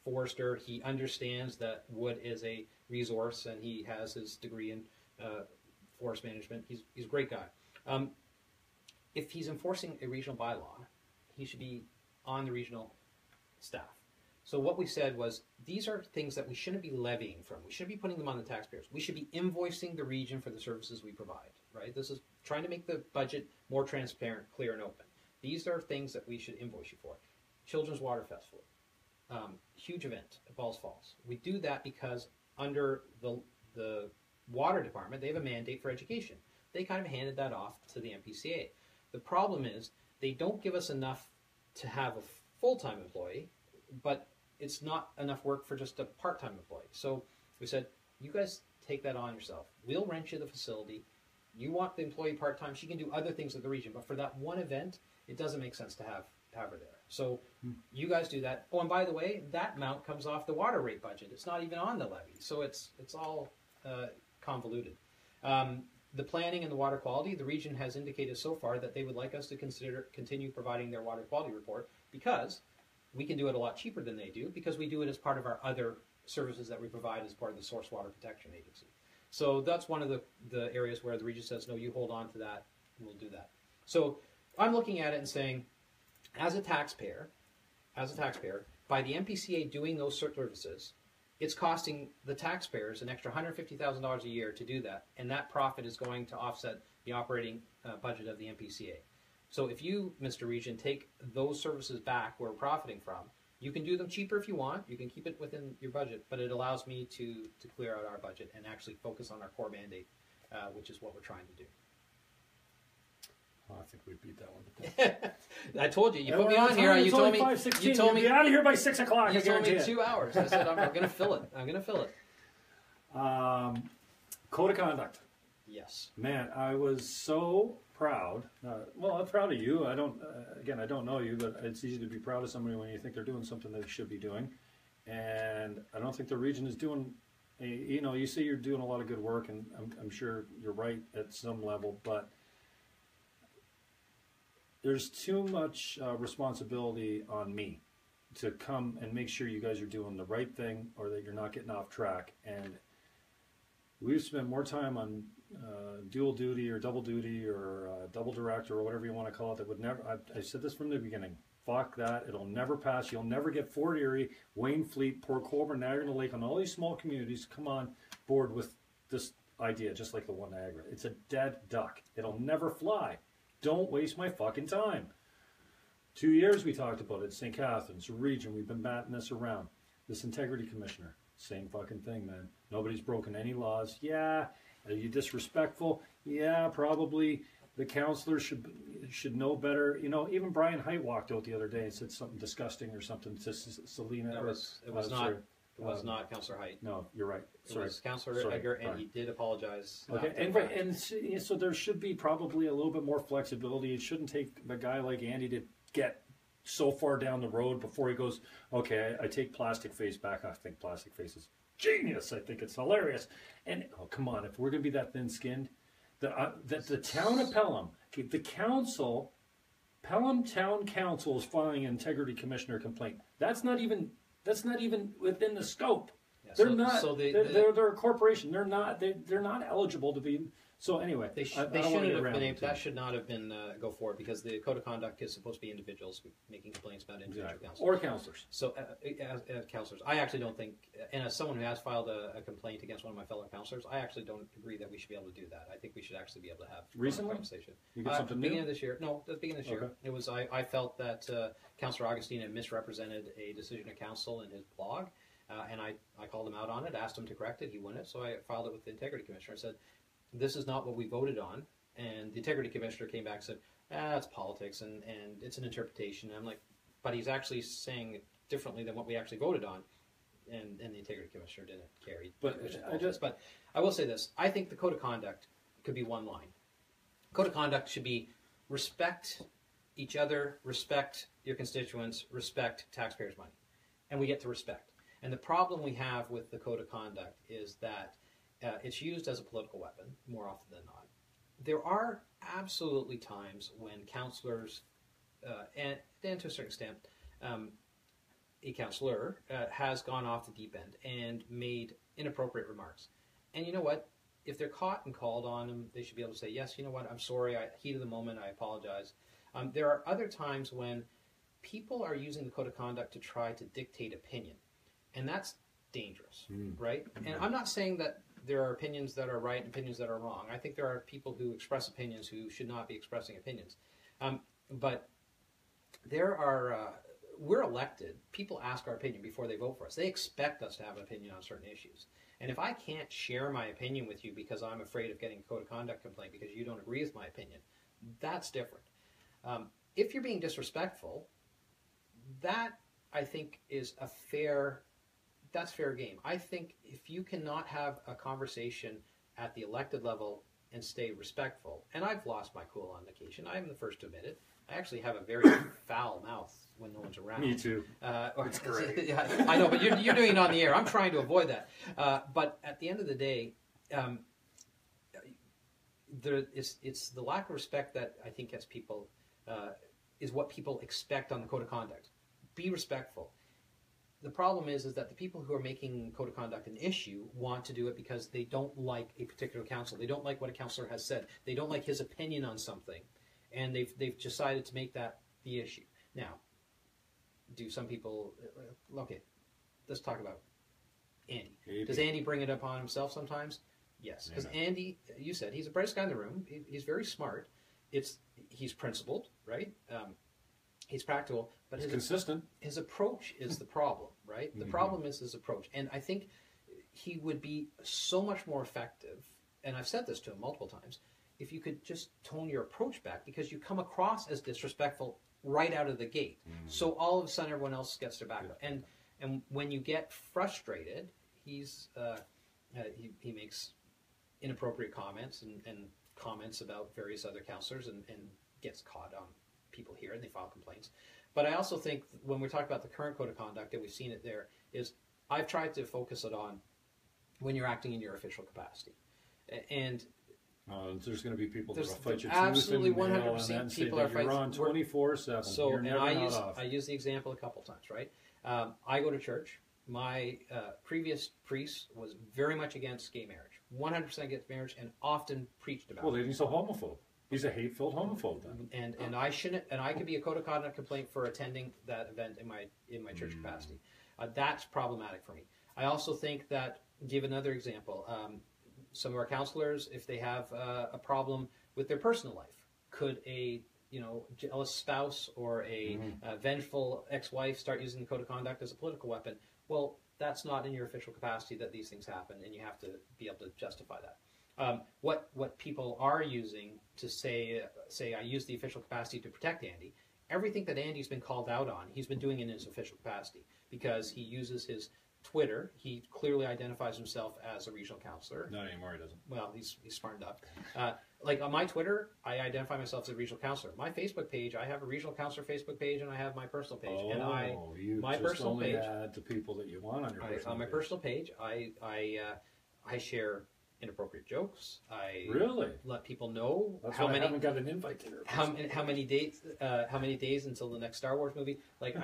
forester. He understands that wood is a resource, and he has his degree in forest management. He's a great guy. If he's enforcing a regional bylaw, he should be on the regional staff. So what we said was, these are things that we shouldn't be levying from. We shouldn't be putting them on the taxpayers. We should be invoicing the region for the services we provide, right? This is trying to make the budget more transparent, clear, and open. These are things that we should invoice you for. Children's Water Festival, huge event at Balls Falls. We do that because under the water department, they have a mandate for education. They kind of handed that off to the NPCA. The problem is they don't give us enough to have a full-time employee, but it's not enough work for just a part-time employee. So we said, you guys take that on yourself. We'll rent you the facility. You want the employee part-time, she can do other things at the region, but for that one event, it doesn't make sense to have her there. So you guys do that. Oh, and by the way, that amount comes off the water rate budget. It's not even on the levy. So it's all convoluted. The planning and the water quality, the region has indicated so far that they would like us to continue providing their water quality report, because we can do it a lot cheaper than they do, because we do it as part of our other services that we provide as part of the Source Water Protection Agency. So that's one of the areas where the region says, no, you hold on to that, and we'll do that. So I'm looking at it and saying, as a taxpayer, by the NPCA doing those services, it's costing the taxpayers an extra $150,000 a year to do that, and that profit is going to offset the operating budget of the NPCA. So if you, Mr. Region, take those services back where we're profiting from, you can do them cheaper if you want, you can keep it within your budget, but it allows me to clear out our budget and actually focus on our core mandate, which is what we're trying to do. Oh, I think we beat that one to death. I told you. You put me on here. You told me. You told me. Be out of here by 6 o'clock. You told me 2 hours. I said I'm going to fill it. I'm going to fill it. Code of conduct. Yes. Man, I was so proud. Well, I'm proud of you. I don't know you, but it's easy to be proud of somebody when you think they're doing something they should be doing. And I don't think the region is doing. You say you're doing a lot of good work, and I'm sure you're right at some level, but there's too much responsibility on me to come and make sure you guys are doing the right thing, or that you're not getting off track. And we've spent more time on dual duty or double director or whatever you want to call it, that would never, I said this from the beginning, fuck that, it'll never pass. You'll never get Fort Erie, Waynfleet, Port Colborne, Niagara Lake, and all these small communities come on board with this idea, just like the one Niagara. It's a dead duck. It'll never fly. Don't waste my fucking time. 2 years we talked about it. St. Catharines, region, we've been batting this around. This integrity commissioner, same fucking thing, man. Nobody's broken any laws. Yeah. Are you disrespectful? Yeah, probably. The counselors should know better. Even Brian Height walked out the other day and said something disgusting or something to Selena. It was not Councillor Height. No, you're right. It was Councillor Edgar, and he did apologize. Okay, and so there should be probably a little bit more flexibility. It shouldn't take a guy like Andy to get so far down the road before he goes, okay, I take plastic face back. I think plastic face is genius. I think it's hilarious. And, oh, come on, if we're going to be that thin-skinned, that the town of Pelham, the council, Pelham Town Council is filing an integrity commissioner complaint. That's not even within the scope. Yeah, they're a corporation. They're not eligible to be So anyway, They I shouldn't don't wanna get have been around able, to it. that should not have been go forward, because the code of conduct is supposed to be individuals making complaints about individual Exactly. councillors. Or councillors. So, as councillors, I actually don't think, and as someone who has filed a complaint against one of my fellow councillors, I actually don't agree that we should be able to do that. I think we should actually be able to have Recently? a conversation. You got something new? Beginning of this year. No, at the beginning of this year. Okay. It was, I felt that Councillor Augustine had misrepresented a decision of council in his blog, and I called him out on it, asked him to correct it, he wouldn't, so I filed it with the Integrity Commissioner. I said, this is not what we voted on, and the Integrity Commissioner came back and said, it's politics, and it's an interpretation. And I'm like, but he's actually saying it differently than what we actually voted on, and the Integrity Commissioner didn't care. But I will say this, I think the Code of Conduct could be one line. Code of Conduct should be respect each other, respect your constituents, respect taxpayers' money, and we get to respect. And the problem we have with the Code of Conduct is that it's used as a political weapon more often than not. There are absolutely times when councillors, and to a certain extent, a councillor has gone off the deep end and made inappropriate remarks. And you know what? If they're caught and called on them, they should be able to say, yes, you know what, I'm sorry, heat of the moment, I apologize. There are other times when people are using the Code of Conduct to try to dictate opinion. And that's dangerous, right? And I'm not saying that there are opinions that are right and opinions that are wrong. I think there are people who express opinions who should not be expressing opinions. But there are, we're elected. People ask our opinion before they vote for us. They expect us to have an opinion on certain issues. And if I can't share my opinion with you because I'm afraid of getting a Code of Conduct complaint because you don't agree with my opinion, that's different. If you're being disrespectful, that, I think, is that's fair game. I think if you cannot have a conversation at the elected level and stay respectful, and I've lost my cool on occasion, I am the first to admit it. I actually have a very foul mouth when no one's around. Me too. It's great. Yeah, I know, but you're doing it on the air. I'm trying to avoid that. But at the end of the day, it's the lack of respect that I think gets people, is what people expect on the Code of Conduct. Be respectful. The problem is that the people who are making Code of Conduct an issue want to do it because they don't like a particular council. They don't like what a councillor has said. They don't like his opinion on something. And they've decided to make that the issue. Now, do some people, okay, let's talk about Andy. Maybe. Does Andy bring it upon himself sometimes? Yes. Because Andy, you said, he's the brightest guy in the room. He's very smart. He's principled, right? He's practical, but he's consistent. His approach is the problem, right? The problem is his approach. And I think he would be so much more effective, and I've said this to him multiple times, if you could just tone your approach back, because you come across as disrespectful right out of the gate. So all of a sudden everyone else gets their back up. And when you get frustrated, he makes inappropriate comments and comments about various other councillors and gets caught on people here and they file complaints. But I also think when we talk about the current Code of Conduct, and we've seen it there, is I've tried to focus it on when you're acting in your official capacity. And there's going to be people that will fight you absolutely tooth and nail 100% and people say are that you're on 24/7. So, you're and never not off. I use the example a couple times, right? I go to church. My previous priest was very much against gay marriage, 100% against marriage, and often preached about it. Well, then he's a homophobe. He's a hate-filled homophobe then. And I shouldn't, and I could be a Code of Conduct complaint for attending that event in my church capacity. That's problematic for me. I also think that, give another example, some of our councillors, if they have a problem with their personal life, could a jealous spouse or a vengeful ex-wife start using the Code of Conduct as a political weapon? Well, that's not in your official capacity that these things happen, and you have to be able to justify that. What people are using to say I use the official capacity to protect Andy, everything that Andy's been called out on, he's been doing in his official capacity because he uses his Twitter. He clearly identifies himself as a regional councillor. Not anymore, he doesn't. Well, he's smartened up. Like on my Twitter, I identify myself as a regional councillor. My Facebook page, I have a regional councillor Facebook page, and I have my personal page. Oh, and you my just personal only page, add the people that you want on your personal on my page. personal page, I share inappropriate jokes. I really let people know That's how why many I haven't got an invite to their how many days until the next Star Wars movie. Like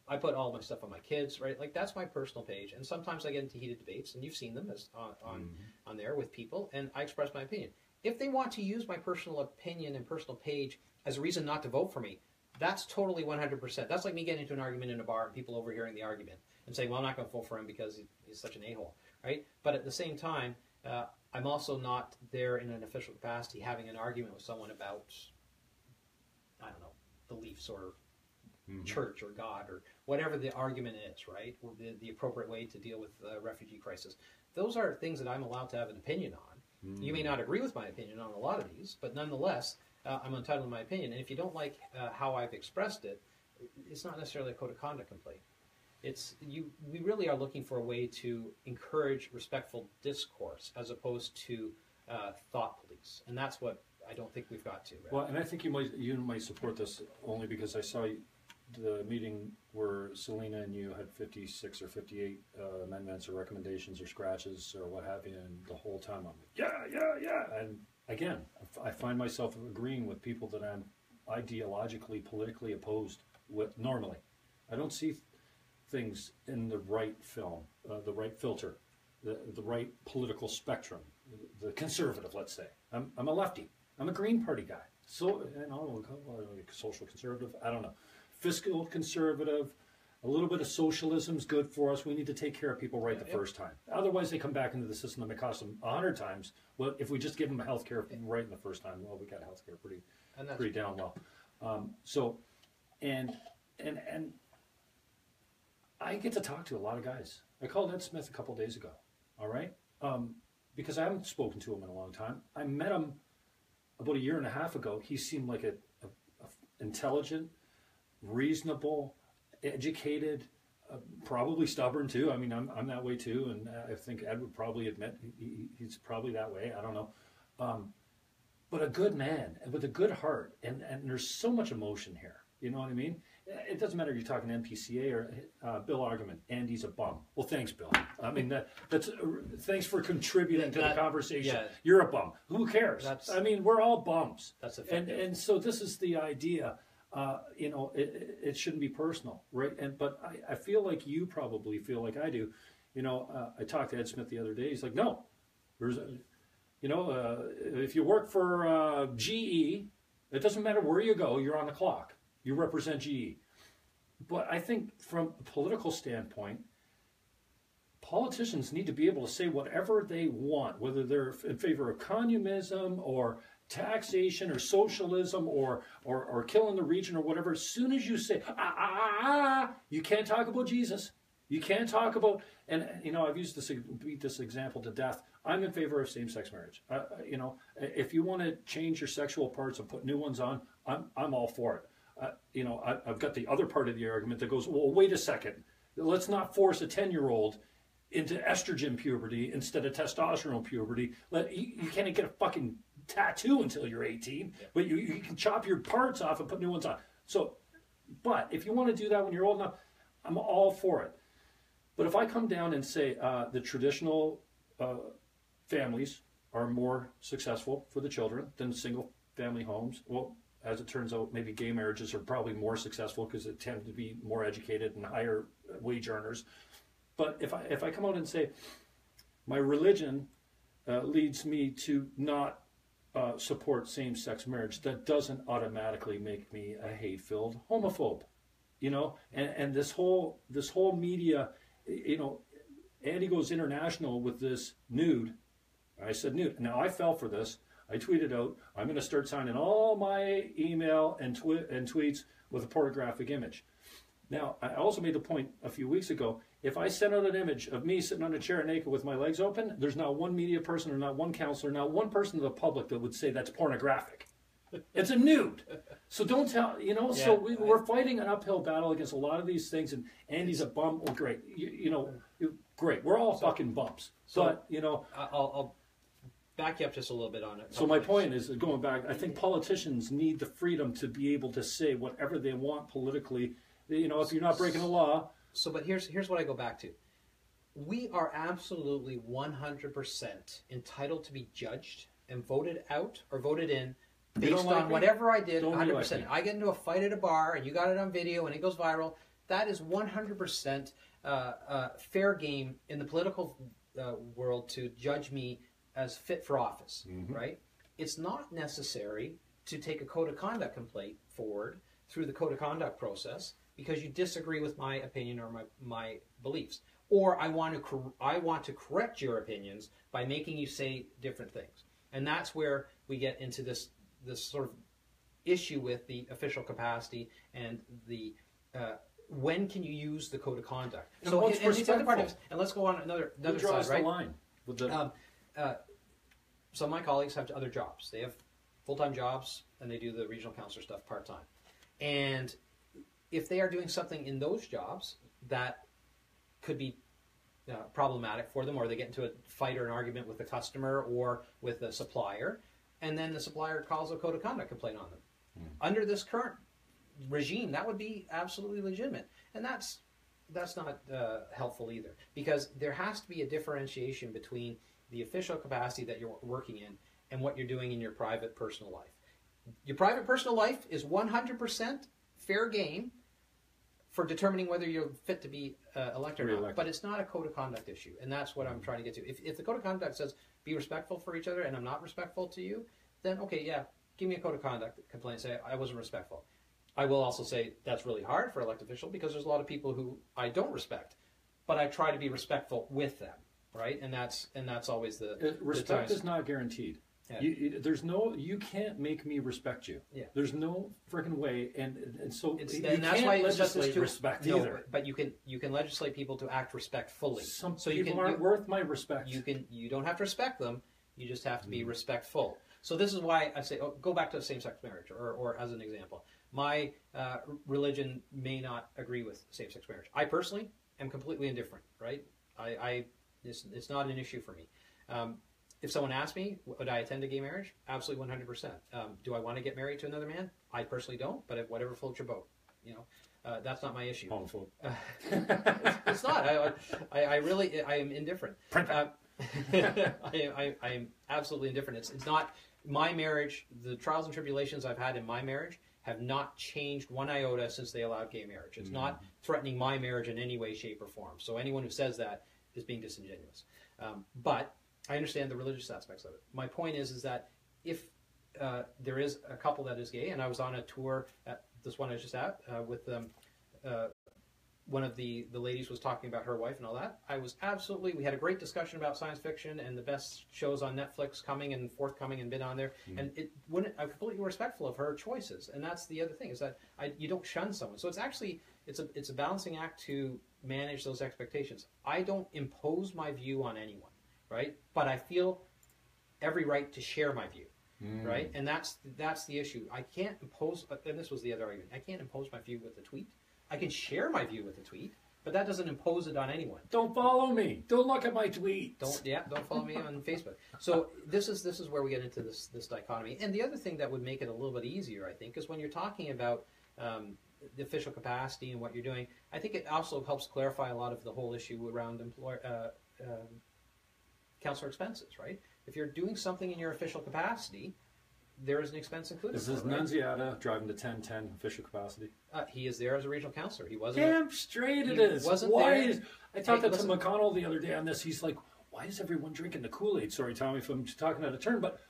I put all my stuff on my kids, right? Like that's my personal page, and sometimes I get into heated debates, and you've seen them as on there with people, and I express my opinion. If they want to use my personal opinion and personal page as a reason not to vote for me, that's totally 100%. That's like me getting into an argument in a bar and people overhearing the argument and saying, well, I'm not going to vote for him because he's such an a-hole, right? But at the same time, I'm also not there in an official capacity having an argument with someone about, I don't know, beliefs or church or God or whatever the argument is, right? Or the appropriate way to deal with the refugee crisis. Those are things that I'm allowed to have an opinion on. You may not agree with my opinion on a lot of these, but nonetheless, I'm entitled to my opinion. And if you don't like how I've expressed it, it's not necessarily a code of conduct complaint. We really are looking for a way to encourage respectful discourse as opposed to thought police, and that's what I don't think we've got to. Right? Well, and I think you might support this only because I saw the meeting where Selena and you had 56 or 58 amendments or recommendations or scratches or what have you, and the whole time I'm like, yeah. And again, I find myself agreeing with people that I'm ideologically, politically opposed with normally. I don't see things in the right film, the right filter, the right political spectrum, the conservative, let's say. I'm a lefty. I'm a Green Party guy. So, social conservative, I don't know. Fiscal conservative, a little bit of socialism is good for us. We need to take care of people right the first time. Otherwise, they come back into the system and it costs them 100 times. Well, if we just give them health care right in the first time, well, we got health care pretty down low. And I get to talk to a lot of guys. I called Ed Smith a couple days ago, all right? Because I haven't spoken to him in a long time. I met him about a year and a half ago. He seemed like a intelligent, reasonable, educated, probably stubborn too. I mean, I'm that way too, and I think Ed would probably admit he's probably that way. I don't know. But a good man with a good heart, and there's so much emotion here. You know what I mean? It doesn't matter if you're talking NPCA or Bill Argument. Andy's a bum. Well, thanks, Bill. I mean, that's thanks for contributing to the conversation. Yeah. You're a bum. Who cares? I mean, we're all bums. That's effective. And so this is the idea. It shouldn't be personal, right? But I feel like you probably feel like I do. I talked to Ed Smith the other day. He's like, no, if you work for GE, it doesn't matter where you go. You're on the clock. You represent GE. But I think from a political standpoint, politicians need to be able to say whatever they want, whether they're in favor of communism or taxation or socialism or killing the region or whatever. As soon as you say, you can't talk about Jesus. You can't talk about, and I've used beat this example to death. I'm in favor of same-sex marriage. If you want to change your sexual parts and put new ones on, I'm all for it. I've got the other part of the argument that goes, well, wait a second. Let's not force a 10-year-old into estrogen puberty instead of testosterone puberty. You can't get a fucking tattoo until you're 18, but you can chop your parts off and put new ones on. So, but if you want to do that when you're old enough, I'm all for it. But if I come down and say the traditional families are more successful for the children than single-family homes, well, as it turns out, maybe gay marriages are probably more successful because they tend to be more educated and higher wage earners. But if I come out and say my religion leads me to not support same-sex marriage, that doesn't automatically make me a hate-filled homophobe, And this whole media, Andy goes international with this nude. I said nude. Now I fell for this. I tweeted out, I'm going to start signing all my email and tweets with a pornographic image. Now, I also made the point a few weeks ago, if I send out an image of me sitting on a chair naked with my legs open, there's not one media person or not one counselor, not one person in the public that would say that's pornographic. It's a nude. So don't tell, so we're fighting an uphill battle against a lot of these things, and Andy's a bum. Well, great. Great. We're all fucking bums. But, I'll back you up just a little bit on it. So my point is, going back, I think politicians need the freedom to be able to say whatever they want politically. If you're not breaking the law. So, but here's what I go back to. We are absolutely 100% entitled to be judged and voted out or voted in based on whatever I did. 100%. I get into a fight at a bar and you got it on video and it goes viral. That is 100% fair game in the political world to judge me as fit for office, right? it's not necessary to take a code of conduct complaint forward through the code of conduct process because you disagree with my opinion or my beliefs. Or I want to correct your opinions by making you say different things. And that's where we get into this sort of issue with the official capacity and the when can you use the code of conduct. And so what's respectful? And let's go on another Who draws side, right? the line with the... Some of my colleagues have other jobs. They have full-time jobs and they do the regional councillor stuff part-time. And if they are doing something in those jobs that could be problematic for them, or they get into a fight or an argument with the customer or with the supplier, and then the supplier calls a code of conduct complaint on them. Under this current regime, that would be absolutely legitimate. And that's not helpful either, because there has to be a differentiation between the official capacity that you're working in and what you're doing in your private personal life. Your private personal life is 100% fair game for determining whether you're fit to be elected or not. But it's not a code of conduct issue, and that's what I'm trying to get to. If the code of conduct says be respectful for each other and I'm not respectful to you, then okay, yeah, give me a code of conduct complaint, say I wasn't respectful. I will also say that's really hard for elected officials because there's a lot of people who I don't respect, but I try to be respectful with them, right? And that's always the respect is not guaranteed. Yeah. You can't make me respect you. Yeah. There's no freaking way, and so you that's can't why legislate respect either. But you can legislate people to act respectfully. Some people aren't worth my respect. You don't have to respect them. You just have to be respectful. So this is why I say, go back to same-sex marriage, or as an example. My religion may not agree with same-sex marriage. I personally am completely indifferent, right? It's not an issue for me. If someone asked me, would I attend a gay marriage? Absolutely 100%. Do I want to get married to another man? I personally don't, but whatever floats your boat. That's not my issue. Homophobe. It's not. I am indifferent. I am absolutely indifferent. It's not my marriage. The trials and tribulations I've had in my marriage have not changed one iota since they allowed gay marriage. It's not threatening my marriage in any way, shape, or form. So anyone who says that is being disingenuous. But I understand the religious aspects of it. My point is that if there is a couple that is gay, and I was on a tour at this one I was just at with one of the ladies was talking about her wife and all that. We had a great discussion about science fiction and the best shows on Netflix coming and forthcoming and been on there. And I'm completely respectful of her choices. And that's the other thing, is that you don't shun someone. So it's a balancing act to manage those expectations. I don't impose my view on anyone, right? But I feel every right to share my view, right? And that's the issue. I can't impose, and this was the other argument, I can't impose my view with a tweet. I can share my view with a tweet, but that doesn't impose it on anyone. Don't follow me. Don't look at my tweet. Don't follow me on Facebook. So this is where we get into this dichotomy. And the other thing that would make it a little bit easier, I think, is when you're talking about the official capacity and what you're doing. I think it also helps clarify a lot of the whole issue around councillor expenses, right? If you're doing something in your official capacity, there is an expense included. Is this Nunziata driving to 1010 official capacity? He is there as a regional councillor. He wasn't. Damn straight it is. I talked to McConnell the other day on this. He's like, why is everyone drinking the Kool-Aid? Sorry, Tommy, if I'm just talking out of turn, but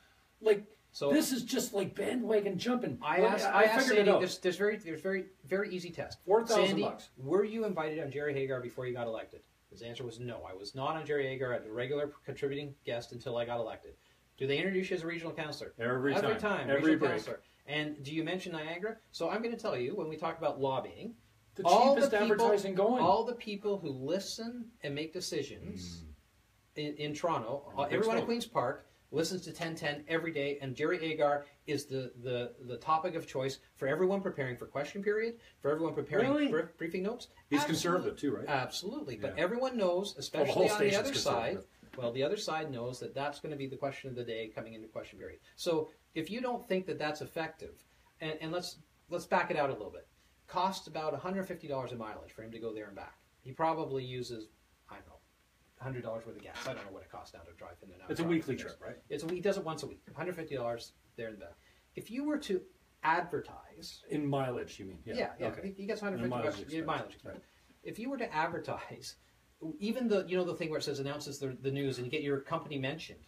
this is just like bandwagon jumping. I figured Sandy, there's very easy test. $4,000. Were you invited on Jerry Hagar before you got elected? His answer was no. I was not on Jerry Hagar as a regular contributing guest until I got elected. Do they introduce you as a regional councillor? Every time. Every break. Councillor. And do you mention Niagara? So I'm going to tell you, when we talk about lobbying, the cheapest advertising going. All the people who listen and make decisions in Toronto, everyone at Queen's Park listens to 1010 every day, and Jerry Agar is the topic of choice for everyone preparing for question period, for everyone preparing briefing notes. He's conservative too, right? Absolutely. Yeah. But everyone knows, especially on the other side, the other side knows that that's going to be the question of the day coming into question period. So if you don't think that that's effective, and let's back it out a little bit, costs about $150 a mileage for him to go there and back. He probably uses, I don't know, $100 worth of gas. I don't know what it costs now to drive in and out. It's a weekly trip, right? He does it once a week. $150 there and back. If you were to advertise in mileage, you mean? Yeah. Okay. He gets $150 in mileage expense. If you were to advertise, even the thing where it says announces the news and you get your company mentioned,